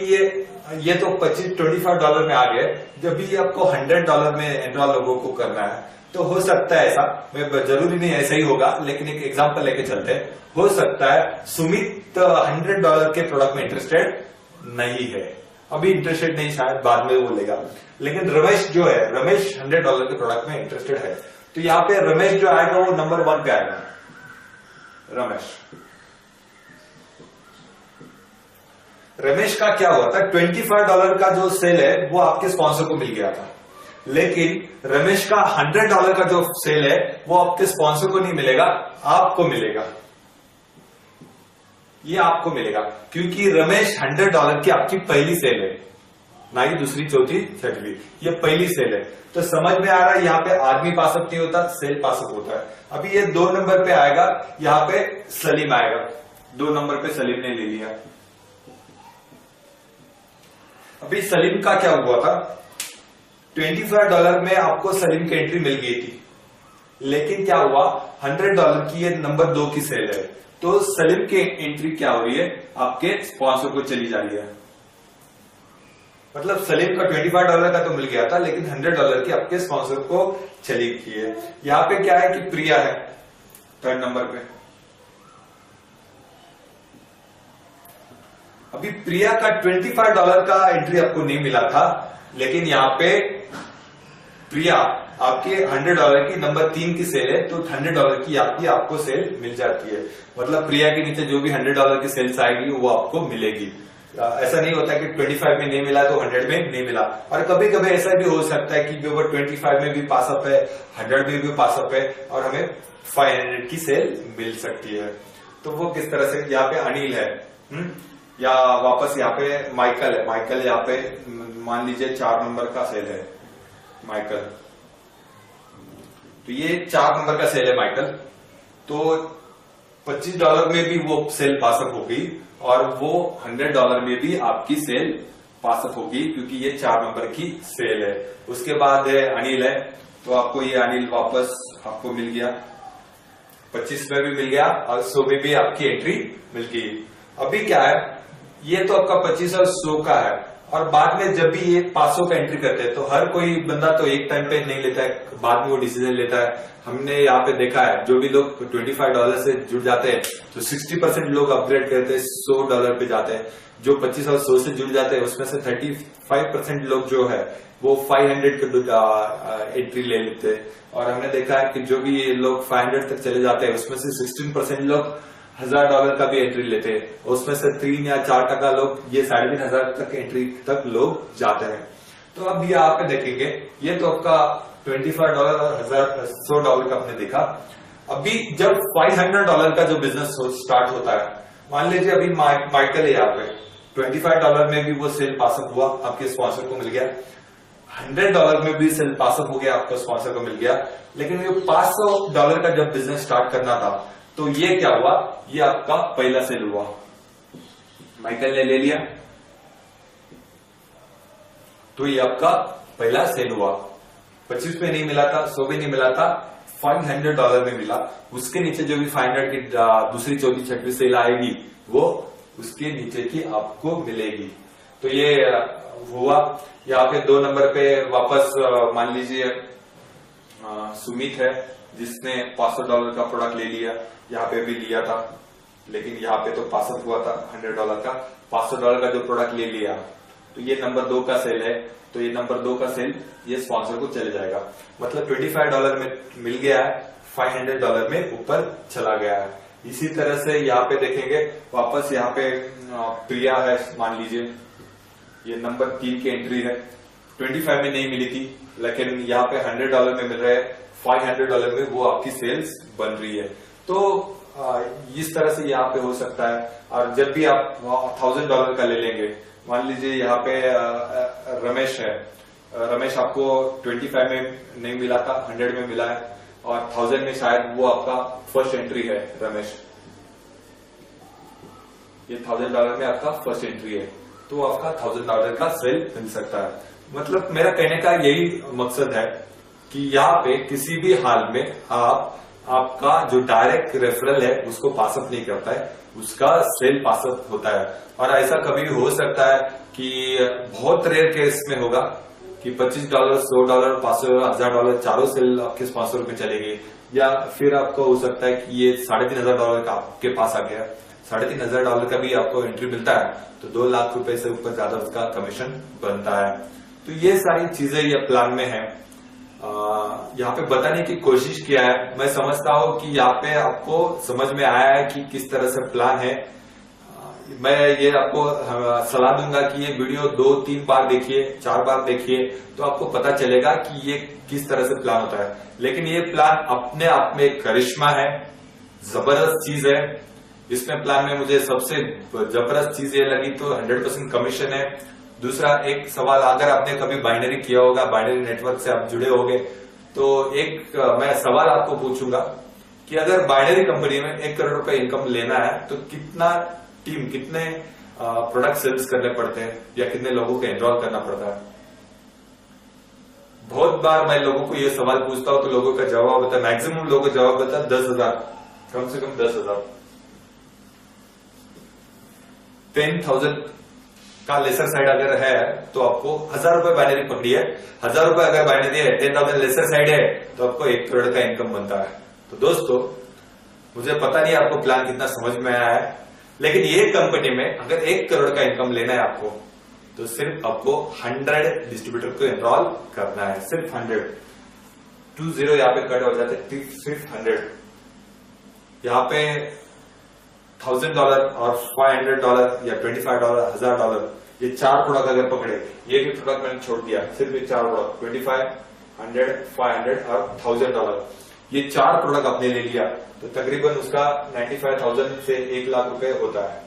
ये तो $25 में आ गए, जब भी आपको $100 में एनरोल लोगों को करना है, तो हो सकता है ऐसा, मैं जरूरी नहीं ऐसा ही होगा, लेकिन एक एग्जांपल लेके चलते हैं। हो सकता है सुमित $100 के प्रोडक्ट में इंटरेस्टेड नहीं है, अभी इंटरेस्टेड नहीं, शायद बाद में वो लेगा। लेकिन रमेश जो है, रमेश $100 के प्रोडक्ट में इंटरेस्टेड है, तो यहाँ पे रमेश जो आएगा वो नंबर 1 पे आएगा। रमेश का क्या हुआ था, $25 का जो सेल है वो आपके स्पॉन्सर को मिल गया था, लेकिन रमेश का $100 का जो सेल है वो आपके स्पॉन्सर को नहीं मिलेगा, आपको मिलेगा। ये आपको मिलेगा क्योंकि रमेश $100 की आपकी पहली सेल है, ना ही दूसरी, चौथी, छठवीं, ये पहली सेल है। तो समझ में आ रहा है, यहाँ पे आदमी पासअप नहीं होता, सेल पासअप होता है। अभी ये 2 नंबर पे आएगा, यहाँ पे सलीम आएगा, 2 नंबर पे सलीम ने ले लिया। अभी सलीम का क्या हुआ था, $25 में आपको सलीम की एंट्री मिल गई थी, लेकिन क्या हुआ, $100 की ये नंबर 2 की सेल है, तो सलीम की एंट्री क्या हो रही है, आपके स्पॉन्सर को चली जा रही है। मतलब सलीम का $25 का तो मिल गया था, लेकिन $100 की आपके स्पॉन्सर को चली गई है। यहाँ पे क्या है कि प्रिया है 3rd नंबर पे। अभी प्रिया का $25 का एंट्री आपको नहीं मिला था, लेकिन यहाँ पे प्रिया आपके $100 की नंबर 3 की सेल है, तो $100 की आपको सेल मिल जाती है। मतलब प्रिया के नीचे जो भी $100 की सेल्स आएगी वो आपको मिलेगी। ऐसा नहीं होता कि 25 में नहीं मिला तो 100 में नहीं मिला। और कभी कभी ऐसा भी हो सकता है कि वो 25 में भी पासअप है, 100 में भी पासअप है, और हमें 500 की सेल मिल सकती है। तो वो किस तरह से, यहाँ पे अनिल है, या वापस यहाँ पे माइकल है। माइकल यहाँ पे मान लीजिए 4 नंबर का सेल है माइकल, तो ये 4 नंबर का सेल है माइकल। तो $25 में भी वो सेल पासअप होगी, और वो $100 में भी आपकी सेल पासअप होगी, क्योंकि ये 4 नंबर की सेल है। उसके बाद है अनिल है, तो आपको ये अनिल वापस आपको मिल गया, 25 में भी मिल गया, और 100 में भी आपकी एंट्री मिल गई। अभी क्या है, ये तो आपका 25 और 100 का है, और बाद में जब भी ये 500 का एंट्री करते हैं, तो हर कोई बंदा तो एक टाइम पे नहीं लेता है, बाद में वो डिसीजन लेता है। हमने यहाँ पे देखा है, जो भी लोग $25 से जुड़ जाते हैं, तो 60% लोग अपग्रेड करते हैं, $100 पे जाते हैं। जो 25 और 100 से जुड़ जाते हैं, उसमें से 35% लोग जो है वो 500 का एंट्री ले लेते हैं। और हमने देखा है कि जो भी लोग 500 तक चले जाते हैं, उसमें से 16% लोग $1000 का भी एंट्री लेते हैं, उसमें से 3 या 4% लोग ये 3500 तक एंट्री तक लोग जाते हैं। तो अब ये आप देखेंगे, ये तो आपका $25 और $100 का आपने देखा। अभी जब $500 का जो बिजनेस स्टार्ट होता है, मान लीजिए अभी माइकल है यहाँ पे, $25 में भी वो सेल पासअप हुआ, आपके स्पॉन्सर को मिल गया, $100 में भी सेल पासअप हो गया, आपको स्पॉन्सर को मिल गया। लेकिन ये $500 का जब बिजनेस स्टार्ट करना था, तो ये क्या हुआ, ये आपका पहला सेल हुआ, माइकल ने ले लिया, तो ये आपका पहला सेल हुआ। 25 में नहीं मिला था, 100 में नहीं मिला था, $500 में मिला। उसके नीचे जो भी 500 की दूसरी, चौथी, छठवीं सेल आएगी, वो उसके नीचे की आपको मिलेगी। तो ये हुआ। यहाँ पे 2 नंबर पे वापस मान लीजिए सुमित है, जिसने $500 का प्रोडक्ट ले लिया, यहाँ पे भी लिया था, लेकिन यहाँ पे तो 65 हुआ था $100 का। $500 का जो प्रोडक्ट ले लिया, तो ये नंबर 2 का सेल है, तो ये नंबर 2 का सेल ये स्पॉन्सर को चले जाएगा। मतलब $25 में मिल गया है, $500 में ऊपर चला गया है। इसी तरह से यहाँ पे देखेंगे वापस, यहाँ पे प्रिया है, मान लीजिए ये नंबर 3 की एंट्री है, 25 में नहीं मिली थी, लेकिन यहाँ पे $100 में मिल रहा है, $500 में वो आपकी सेल्स बन रही है। तो इस तरह से यहाँ पे हो सकता है। और जब भी आप $1000 का ले लेंगे, मान लीजिए यहाँ पे रमेश है, रमेश आपको 25 में नहीं मिला था, 100 में मिला है, और 1000 में शायद वो आपका फर्स्ट एंट्री है रमेश, ये $1000 में आपका फर्स्ट एंट्री है, तो आपका $1000 का सेल मिल सकता है। मतलब मेरा कहने का यही मकसद है कि यहाँ पे किसी भी हाल में आपका जो डायरेक्ट रेफरल है उसको पासअप नहीं करता है, उसका सेल पासअप होता है। और ऐसा कभी भी हो सकता है कि बहुत रेयर केस में होगा कि $25, $100, $500, $1000 चारों सेल आपके स्पॉन्सर में चलेगी, या फिर आपको हो सकता है कि ये $3500 का आपके पास आ गया, $3500 का भी आपको एंट्री मिलता है, तो 2 लाख रुपए से ऊपर ज्यादा उसका कमीशन बनता है। तो ये सारी चीजें ये प्लान में है। यहाँ पे बताने की कोशिश किया है। मैं समझता हूँ कि यहाँ पे आपको समझ में आया है कि किस तरह से प्लान है। मैं ये आपको सलाह दूंगा कि ये वीडियो 2-3 बार देखिए, 4 बार देखिए, तो आपको पता चलेगा कि ये किस तरह से प्लान होता है। लेकिन ये प्लान अपने आप में एक करिश्मा है, जबरदस्त चीज है। इसमें प्लान में मुझे सबसे जबरदस्त चीज ये लगी तो 100% कमीशन है। दूसरा एक सवाल, अगर आपने कभी बाइनरी किया होगा, बाइनरी नेटवर्क से आप जुड़े होंगे, तो एक मैं सवाल आपको पूछूंगा कि अगर बाइनरी कंपनी में 1 करोड़ रुपए इनकम लेना है तो कितना कितने प्रोडक्ट सेल्स करने पड़ते हैं, या कितने लोगों को एनरोल करना पड़ता है। बहुत बार मैं लोगों को ये सवाल पूछता हूं तो लोगों का जवाब होता है, मैक्सिमम लोगों का जवाब होता है 10,000, कम से कम 10,000। 10,000 का लेसर साइड अगर है तो आपको 1000 रुपए बाइनरी पकड़ी है, 1000 रुपए अगर बाइनरी है, 10,000 लेसर साइड है, तो आपको 1 करोड़ का इनकम बनता है। तो दोस्तों, मुझे पता नहीं आपको प्लान कितना समझ में आया है, लेकिन ये कंपनी में अगर 1 करोड़ का इनकम लेना है आपको, तो सिर्फ आपको 100 डिस्ट्रीब्यूटर को एनरोल करना है, सिर्फ 100। 20 यहाँ पे कट हो जाते, सिर्फ 100। यहाँ पे $1000 और $500 या $25, $1000, ये 4 प्रोडक्ट अगर पकड़े, ये भी प्रोडक्ट मैंने छोड़ दिया, सिर्फ ये 4 प्रोडक्ट, 25, 100, 500 और $1000, ये 4 प्रोडक्ट आपने ले लिया, तो तकरीबन उसका 95,000 से 1 लाख रुपए होता है।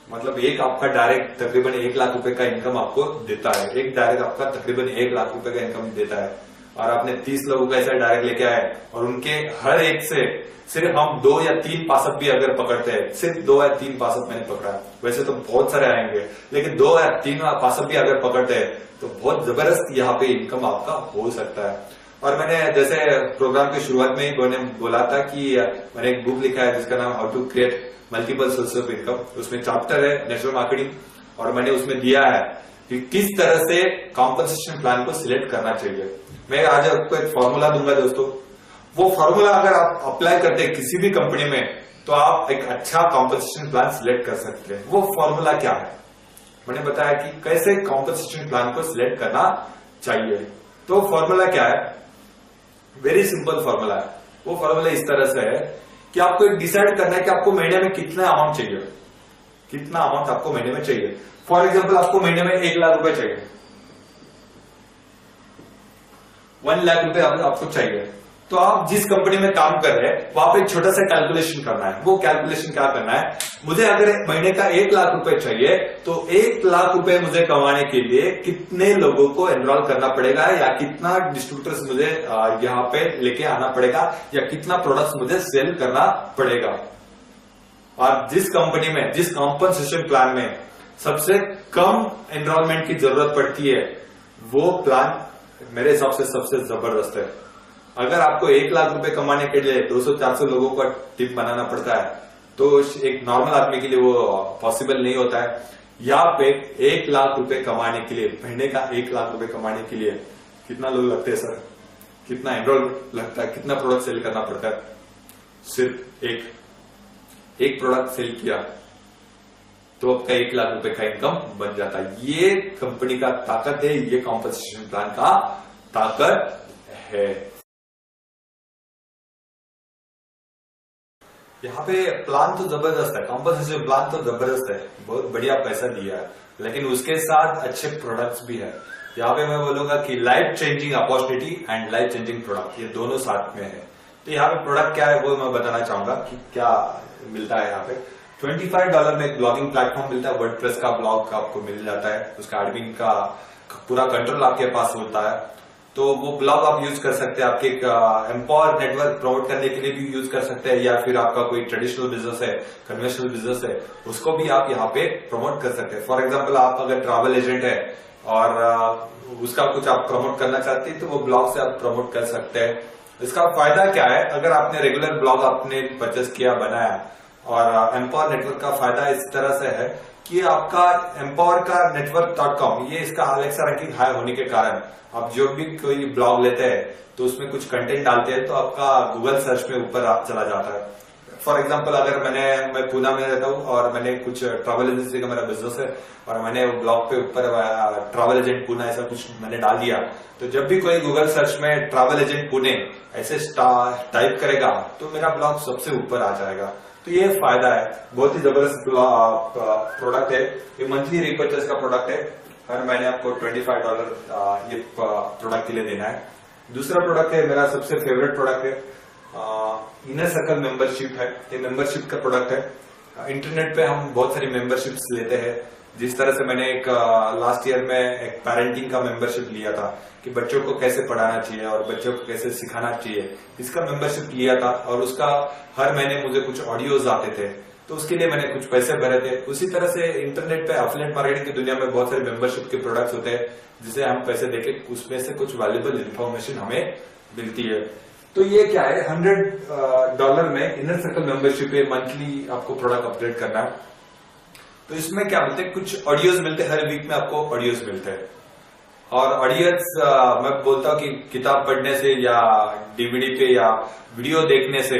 मतलब एक आपका डायरेक्ट तकरीबन 1 लाख रुपए का इनकम आपको देता है, एक डायरेक्ट आपका तकरीबन 1 लाख रुपए का इनकम देता है। और आपने 30 लोगों का ऐसा डायरेक्ट लेके आए, और उनके हर एक से सिर्फ हम 2 या 3 पासअप भी अगर पकड़ते हैं, सिर्फ 2 या 3 पासअप मैंने पकड़ा, वैसे तो बहुत सारे आएंगे, लेकिन 2 या 3 पासअप भी अगर पकड़ते हैं तो बहुत जबरदस्त यहाँ पे इनकम आपका हो सकता है। और मैंने जैसे प्रोग्राम की शुरुआत में ही बोला था कि मैंने एक बुक लिखा है जिसका नाम how to create multiple source of income, उसमें चैप्टर है नेटवर्क मार्केटिंग, और मैंने उसमें दिया है कि किस तरह से कॉम्पनसेशन प्लान को सिलेक्ट करना चाहिए। मैं आज आपको एक फॉर्मूला दूंगा दोस्तों, वो फॉर्मूला अगर आप अप्लाई करते हैं किसी भी कंपनी में, तो आप एक अच्छा कॉम्पनसेशन प्लान सिलेक्ट कर सकते हैं। वो फॉर्मूला क्या है, मैंने बताया कि कैसे कॉम्पनसेशन प्लान को सिलेक्ट करना चाहिए। तो फॉर्मूला क्या है, वेरी सिंपल फॉर्मूला है। वो फॉर्मूला इस तरह से है कि आपको एक डिसाइड करना है कि आपको महीने में कितना अमाउंट चाहिए, कितना अमाउंट आपको महीने में चाहिए। फॉर एग्जाम्पल, आपको महीने में 1 लाख रुपए चाहिए, 1 लाख रुपए आपको चाहिए, तो आप जिस कंपनी में काम कर रहे हैं वहां पे एक छोटा सा कैलकुलेशन करना है। वो कैलकुलेशन क्या करना है, मुझे अगर महीने का 1 लाख रुपए चाहिए, तो 1 लाख रुपए मुझे कमाने के लिए कितने लोगों को एनरोल करना पड़ेगा, या कितना डिस्ट्रीब्यूटर्स मुझे यहाँ पे लेके आना पड़ेगा, या कितना प्रोडक्ट्स मुझे सेल करना पड़ेगा। और जिस कंपनी में, जिस कॉम्पनसेशन प्लान में सबसे कम एनरोलमेंट की जरूरत पड़ती है, वो प्लान मेरे हिसाब से सबसे जबरदस्त है। अगर आपको 1 लाख रुपए कमाने के लिए 200-400 लोगों का टीम बनाना पड़ता है, तो एक नॉर्मल आदमी के लिए वो पॉसिबल नहीं होता है। यहाँ पे 1 लाख रुपए कमाने के लिए, महीने का 1 लाख रुपए कमाने के लिए कितना लोग लगते हैं सर, कितना एनरोल लगता है, कितना प्रोडक्ट सेल करना पड़ता है, सिर्फ एक। एक प्रोडक्ट सेल किया तो आपका 1 लाख रुपए का इनकम बन जाता है। ये कंपनी का ताकत है, ये कॉम्पनसेशन प्लान का ताकत है। यहाँ पे प्लान तो जबरदस्त है, कॉम्पनसेशन प्लान तो जबरदस्त है, बहुत बढ़िया पैसा दिया है, लेकिन उसके साथ अच्छे प्रोडक्ट्स भी है। यहाँ पे मैं बोलूंगा कि life changing opportunity and life changing product, ये दोनों साथ में है। तो यहाँ पे प्रोडक्ट क्या है वो मैं बताना चाहूंगा कि क्या मिलता है। यहाँ पे $25 में एक ब्लॉगिंग प्लेटफॉर्म मिलता है, वर्डप्रेस का ब्लॉग आपको मिल जाता है, उसका एडमिन का पूरा कंट्रोल आपके पास होता है। तो वो ब्लॉग आप यूज कर सकते हैं, आपके एम्पावर नेटवर्क प्रमोट करने के लिए भी यूज कर सकते हैं, या फिर आपका कोई ट्रेडिशनल बिजनेस है, कन्वेंशनल बिजनेस है, उसको भी आप यहाँ पे प्रमोट कर सकते हैं। फॉर एग्जाम्पल आप अगर ट्रैवल एजेंट है और उसका कुछ आप प्रमोट करना चाहते हैं तो वो ब्लॉग से आप प्रमोट कर सकते हैं। इसका फायदा क्या है, अगर आपने रेगुलर ब्लॉग आपने परचेस किया, बनाया, और एम्पावर नेटवर्क का फायदा इस तरह से है कि आपका एम्पावर का network.com, ये इसका अलेक्सा रैंकिंग हाई होने के कारण आप जो भी कोई ब्लॉग लेते हैं तो उसमें कुछ कंटेंट डालते हैं तो आपका गूगल सर्च में ऊपर चला जाता है। फॉर एग्जांपल अगर मैं पूना में रहता हूँ और मैंने कुछ ट्रैवल एजेंसी का मेरा बिजनेस है और मैंने ब्लॉग पे ऊपर ट्रैवल एजेंट पुणे ऐसा कुछ मैंने डाल दिया, तो जब भी कोई गूगल सर्च में ट्रैवल एजेंट पुणे ऐसे टाइप करेगा तो मेरा ब्लॉग सबसे ऊपर आ जाएगा। तो ये फायदा है, बहुत ही जबरदस्त प्रोडक्ट है। ये मंथली रिपर्चेस का प्रोडक्ट है, हर महीने आपको $25 ये प्रोडक्ट के लिए देना है। दूसरा प्रोडक्ट है, मेरा सबसे फेवरेट प्रोडक्ट है, इनर सर्कल मेंबरशिप है। ये मेंबरशिप का प्रोडक्ट है। इंटरनेट पे हम बहुत सारी मेंबरशिप्स लेते हैं, जिस तरह से मैंने एक लास्ट ईयर में एक पेरेंटिंग का मेंबरशिप लिया था कि बच्चों को कैसे पढ़ाना चाहिए और बच्चों को कैसे सिखाना चाहिए, इसका मेंबरशिप लिया था और उसका हर महीने मुझे कुछ ऑडियोज आते थे, तो उसके लिए मैंने कुछ पैसे भरे थे। उसी तरह से इंटरनेट पे एफिलिएट मार्केटिंग की दुनिया में बहुत सारे मेंबरशिप के प्रोडक्ट्स होते हैं जिसे हम पैसे देके उसमें से कुछ वैल्यूएबल इंफॉर्मेशन हमें मिलती है। तो ये क्या है, $100 में इनर सर्कल मेंबरशिप है, मंथली आपको प्रोडक्ट अपडेट करना है। तो इसमें क्या मिलते हैं, कुछ ऑडियोज मिलते हैं, हर वीक में आपको ऑडियोज मिलते हैं। और ऑडियंस मैं बोलता हूँ कि किताब पढ़ने से या डीवीडी पे या वीडियो देखने से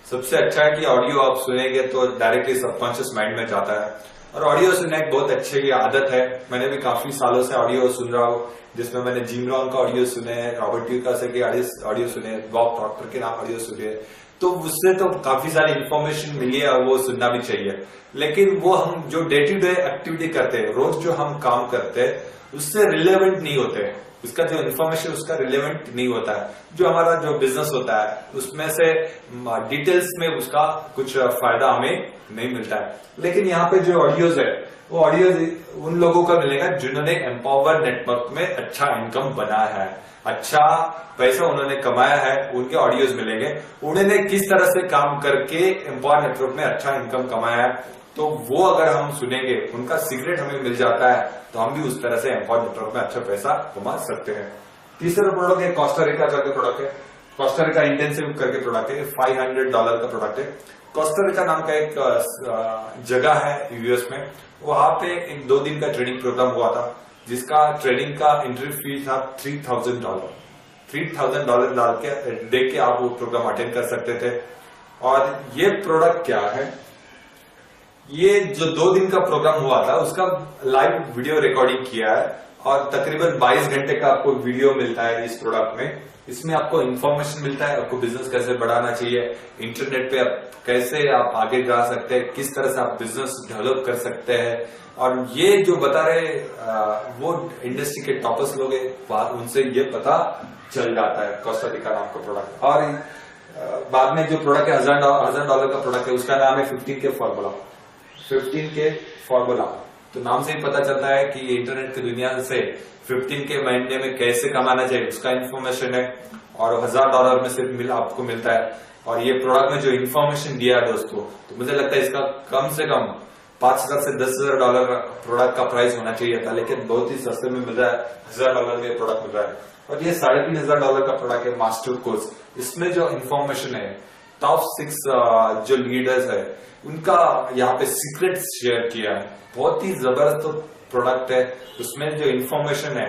सबसे अच्छा है कि ऑडियो आप सुनेंगे तो डायरेक्टली सबकॉन्शियस माइंड में जाता है। और ऑडियो सुनना एक बहुत अच्छी आदत है, मैंने भी काफी सालों से ऑडियो सुन रहा हूँ, जिसमें मैंने जिम रॉन का ऑडियो सुने, रॉबर्ट ट्यूकासे के ऑडियो सुने, बॉब प्रॉक्टर के नाम ऑडियो सुने, तो उससे तो काफी सारी इंफॉर्मेशन मिली है और वो सुनना भी चाहिए। लेकिन वो हम जो डे टू डे एक्टिविटी करते हैं, रोज जो हम काम करते हैं, उससे रिलेवेंट नहीं होते, उसका जो इन्फॉर्मेशन उसका रिलेवेंट नहीं होता है। जो हमारा जो बिजनेस होता है उसमें से डिटेल्स में उसका कुछ फायदा हमें नहीं मिलता है। लेकिन यहाँ पे जो ऑडियोज है वो ऑडियोज उन लोगों का मिलेगा जिन्होंने एम्पावर नेटवर्क में अच्छा इनकम बनाया है, अच्छा पैसा उन्होंने कमाया है, उनके ऑडियोज मिलेंगे। उन्होंने किस तरह से काम करके एम्पावर नेटवर्क में अच्छा इनकम कमाया है, तो वो अगर हम सुनेंगे, उनका सीक्रेट हमें मिल जाता है, तो हम भी उस तरह से एम्पावर नेटवर्क में अच्छा पैसा कमा सकते हैं। तीसरा प्रोडक्ट है कोस्टा रिका करके प्रोडक्ट है, कोस्टा रिका इंटेंसिव करके प्रोडक्ट है, $500 का प्रोडक्ट है। कोस्टा रिका नाम का एक जगह है यूएस में, वहां पे एक 2 दिन का ट्रेनिंग प्रोग्राम हुआ था, जिसका ट्रेनिंग का एंट्री फी था $3,000। $3,000 डाल के दे के आप वो प्रोग्राम अटेंड कर सकते थे। और ये प्रोडक्ट क्या है, ये जो 2 दिन का प्रोग्राम हुआ था उसका लाइव वीडियो रिकॉर्डिंग किया है और तकरीबन 22 घंटे का आपको वीडियो मिलता है इस प्रोडक्ट में। इसमें आपको इन्फॉर्मेशन मिलता है, आपको बिजनेस कैसे बढ़ाना चाहिए, इंटरनेट पे कैसे आप आगे जा सकते हैं, किस तरह से आप बिजनेस डेवलप कर सकते हैं। और ये जो बता रहे वो इंडस्ट्री के टॉपर्स लोग हैं, उनसे ये पता चल जाता है कोस्टा रिका नाम का प्रोडक्ट। और बाद में जो प्रोडक्ट है $1,000 का प्रोडक्ट है, उसका नाम है 15K फॉर्मूला। 15K फॉर्मूला, तो नाम से ही पता चलता है कि इंटरनेट की दुनिया से 15K महीने में कैसे कमाना चाहिए, उसका इन्फॉर्मेशन है। और $1,000 में सिर्फ आपको मिलता है। और ये प्रोडक्ट में जो इन्फॉर्मेशन दिया है दोस्तों, तो मुझे लगता है इसका कम से कम $5,000 से $10,000 का प्रोडक्ट का प्राइस होना चाहिए था, लेकिन बहुत ही सस्ते में मिल रहा है, $1,000 में प्रोडक्ट मिल रहा है। और ये $3,500 का प्रोडक्ट है, मास्टर कोर्स। इसमें जो इन्फॉर्मेशन है, टॉप 6 जो लीडर्स है उनका यहाँ पे सीक्रेट शेयर किया है, बहुत ही जबरदस्त प्रोडक्ट है। उसमें जो इन्फॉर्मेशन है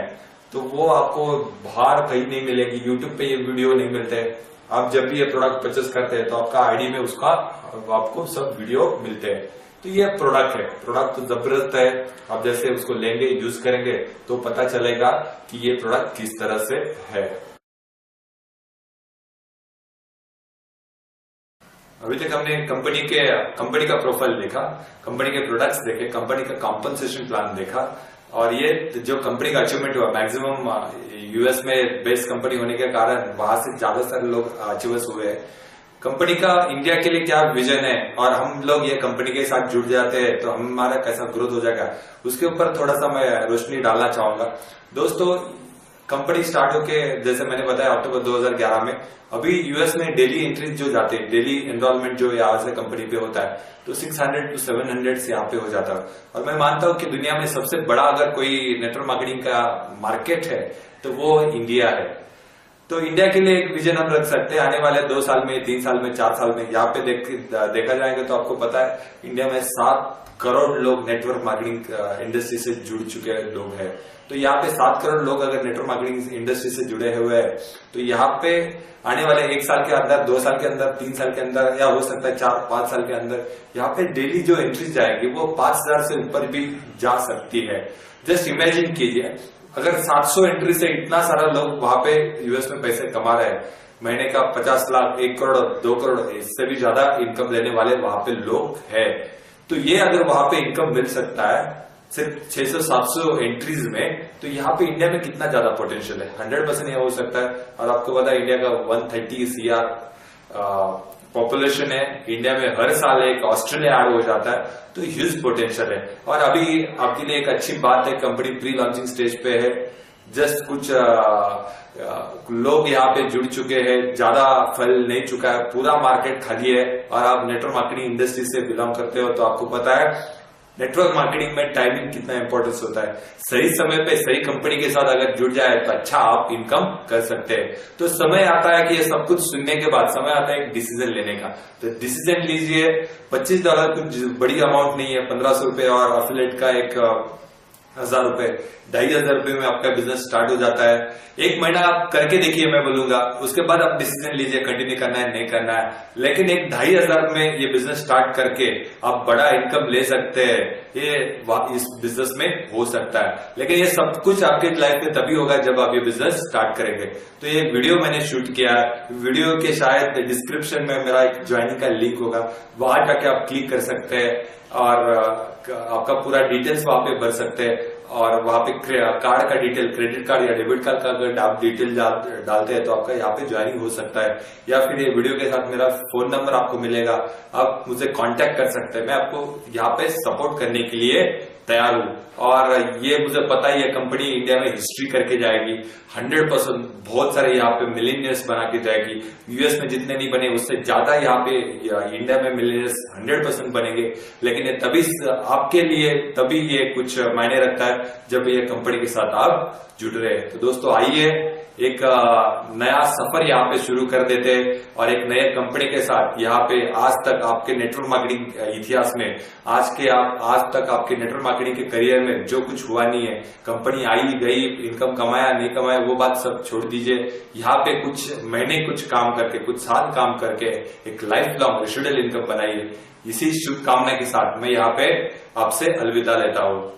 तो वो आपको बाहर कहीं नहीं मिलेगी, यूट्यूब पे ये वीडियो नहीं मिलते। आप जब भी ये प्रोडक्ट परचेस करते हैं तो आपका आईडी में उसका आपको सब वीडियो मिलते हैं। तो ये प्रोडक्ट है, प्रोडक्ट तो जबरदस्त है। आप जैसे उसको लेंगे, यूज करेंगे तो पता चलेगा कि ये प्रोडक्ट किस तरह से है। अभी तक हमने कंपनी का प्रोफाइल देखा, कंपनी के प्रोडक्ट्स देखे, कंपनी का कॉम्पनसेशन प्लान देखा, और ये जो कंपनी का अचीवमेंट हुआ, मैक्सिमम यूएस में बेस्ड कंपनी होने के कारण वहां से ज्यादा सारे लोग अचीवर्स हुए हैं। कंपनी का इंडिया के लिए क्या विजन है और हम लोग ये कंपनी के साथ जुड़ जाते हैं तो हमारा कैसा ग्रोथ हो जाएगा, उसके ऊपर थोड़ा सा मैं रोशनी डालना चाहूंगा। दोस्तों, कंपनी स्टार्ट होके जैसे मैंने बताया अक्टूबर 2011 में, अभी यूएस में डेली एंट्रीज जो जाते हैं, डेली एनरोलमेंट जो यहाँ से कंपनी पे होता है, तो 600 to 700 से यहाँ पे हो जाता है। और मैं मानता हूँ कि दुनिया में सबसे बड़ा अगर कोई नेटवर्क मार्केटिंग का मार्केट है तो वो इंडिया है। तो इंडिया के लिए एक विजन हम रख सकते हैं, आने वाले 2 साल में, 3 साल में, 4 साल में। यहाँ पे देखा जाएगा तो आपको पता है इंडिया में 7 करोड़ लोग नेटवर्क मार्केटिंग इंडस्ट्री से जुड़ चुके लोग हैं। तो यहाँ पे 7 करोड़ लोग अगर नेटवर्क मार्केटिंग इंडस्ट्री से जुड़े हुए हैं तो यहाँ पे आने वाले 1 साल के अंदर, 2 साल के अंदर, 3 साल के अंदर, या हो सकता है 4-5 साल के अंदर, यहाँ पे डेली जो एंट्रीज जाएगी वो 5000 से ऊपर भी जा सकती है। जस्ट इमेजिन कीजिए, अगर 700 एंट्री से इतना सारा लोग वहां पे यूएस में पैसे कमा रहे हैं, महीने का 50 लाख, 1 करोड़, 2 करोड़, इससे भी ज्यादा इनकम लेने वाले वहां पे लोग हैं। तो ये अगर वहां पे इनकम मिल सकता है सिर्फ 600-700 एंट्रीज में, तो यहाँ पे इंडिया में कितना ज्यादा पोटेंशियल है, 100% ये हो सकता है। और आपको पता है इंडिया का 130 CR पॉपुलेशन है, इंडिया में हर साल एक ऑस्ट्रेलिया ऐड हो जाता है, तो ह्यूज पोटेंशियल है। और अभी आपके लिए एक अच्छी बात है, कंपनी प्री लॉन्चिंग स्टेज पे है, जस्ट कुछ लोग यहाँ पे जुड़ चुके हैं, ज्यादा फैल नहीं चुका है, पूरा मार्केट खाली है। और आप नेटवर्क मार्केटिंग इंडस्ट्री से बिलोंग करते हो तो आपको पता है नेटवर्क मार्केटिंग में टाइमिंग कितना इंपॉर्टेंस होता है। सही समय पे सही कंपनी के साथ अगर जुड़ जाए तो अच्छा आप इनकम कर सकते हैं। तो समय आता है कि ये सब कुछ सुनने के बाद समय आता है एक डिसीजन लेने का। तो डिसीजन लीजिए। $25 कुछ बड़ी अमाउंट नहीं है, 1500 रुपए, और एफिलिएट का एक 1000 रुपए, 2500 रुपए में आपका बिजनेस स्टार्ट हो जाता है। 1 महीना आप करके देखिए, मैं बोलूंगा, उसके बाद आप डिसीजन लीजिए कंटिन्यू करना है नहीं करना है। लेकिन एक 2500 में ये बिजनेस स्टार्ट करके आप बड़ा इनकम ले सकते हैं, ये इस बिजनेस में हो सकता है। लेकिन ये सब कुछ आपके लाइफ में तभी होगा जब आप ये बिजनेस स्टार्ट करेंगे। तो ये वीडियो मैंने शूट किया है, वीडियो के शायद डिस्क्रिप्शन में मेरा एक ज्वाइनिंग का लिंक होगा, वहां जाके आप क्लिक कर सकते हैं और आपका पूरा डिटेल्स वहां पे भर सकते हैं। और वहां पे कार्ड का डिटेल, क्रेडिट कार्ड या डेबिट कार्ड का अगर आप डिटेल डालते हैं तो आपका यहाँ पे ज्वाइनिंग हो सकता है। या फिर ये वीडियो के साथ मेरा फोन नंबर आपको मिलेगा, आप मुझे कांटेक्ट कर सकते हैं। मैं आपको यहाँ पे सपोर्ट करने के लिए तैयार हूँ। और ये मुझे पता ही है कंपनी इंडिया में हिस्ट्री करके जाएगी 100%। बहुत सारे यहाँ पे मिलियनियर्स बना के जाएगी। यूएस में जितने नहीं बने उससे ज्यादा यहाँ पे इंडिया में मिलियनियर्स 100% बनेंगे। लेकिन ये तभी आपके लिए तभी ये कुछ मायने रखता है जब ये कंपनी के साथ आप जुड़ रहे हैं। तो दोस्तों आइए एक नया सफर यहाँ पे शुरू कर देते हैं और एक नए कंपनी के साथ यहाँ पे आज तक आपके नेटवर्क मार्केटिंग इतिहास में आज तक आपके नेटवर्क मार्केटिंग के करियर में जो कुछ हुआ नहीं है, कंपनी आई गई, इनकम कमाया नहीं कमाया, वो बात सब छोड़ दीजिए। यहाँ पे कुछ महीने कुछ काम करके, कुछ साल काम करके एक लाइफ लॉन्ग रेसिडुअल इनकम बनाइए। इसी शुभकामना के साथ मैं यहाँ पे आपसे अलविदा लेता हूँ।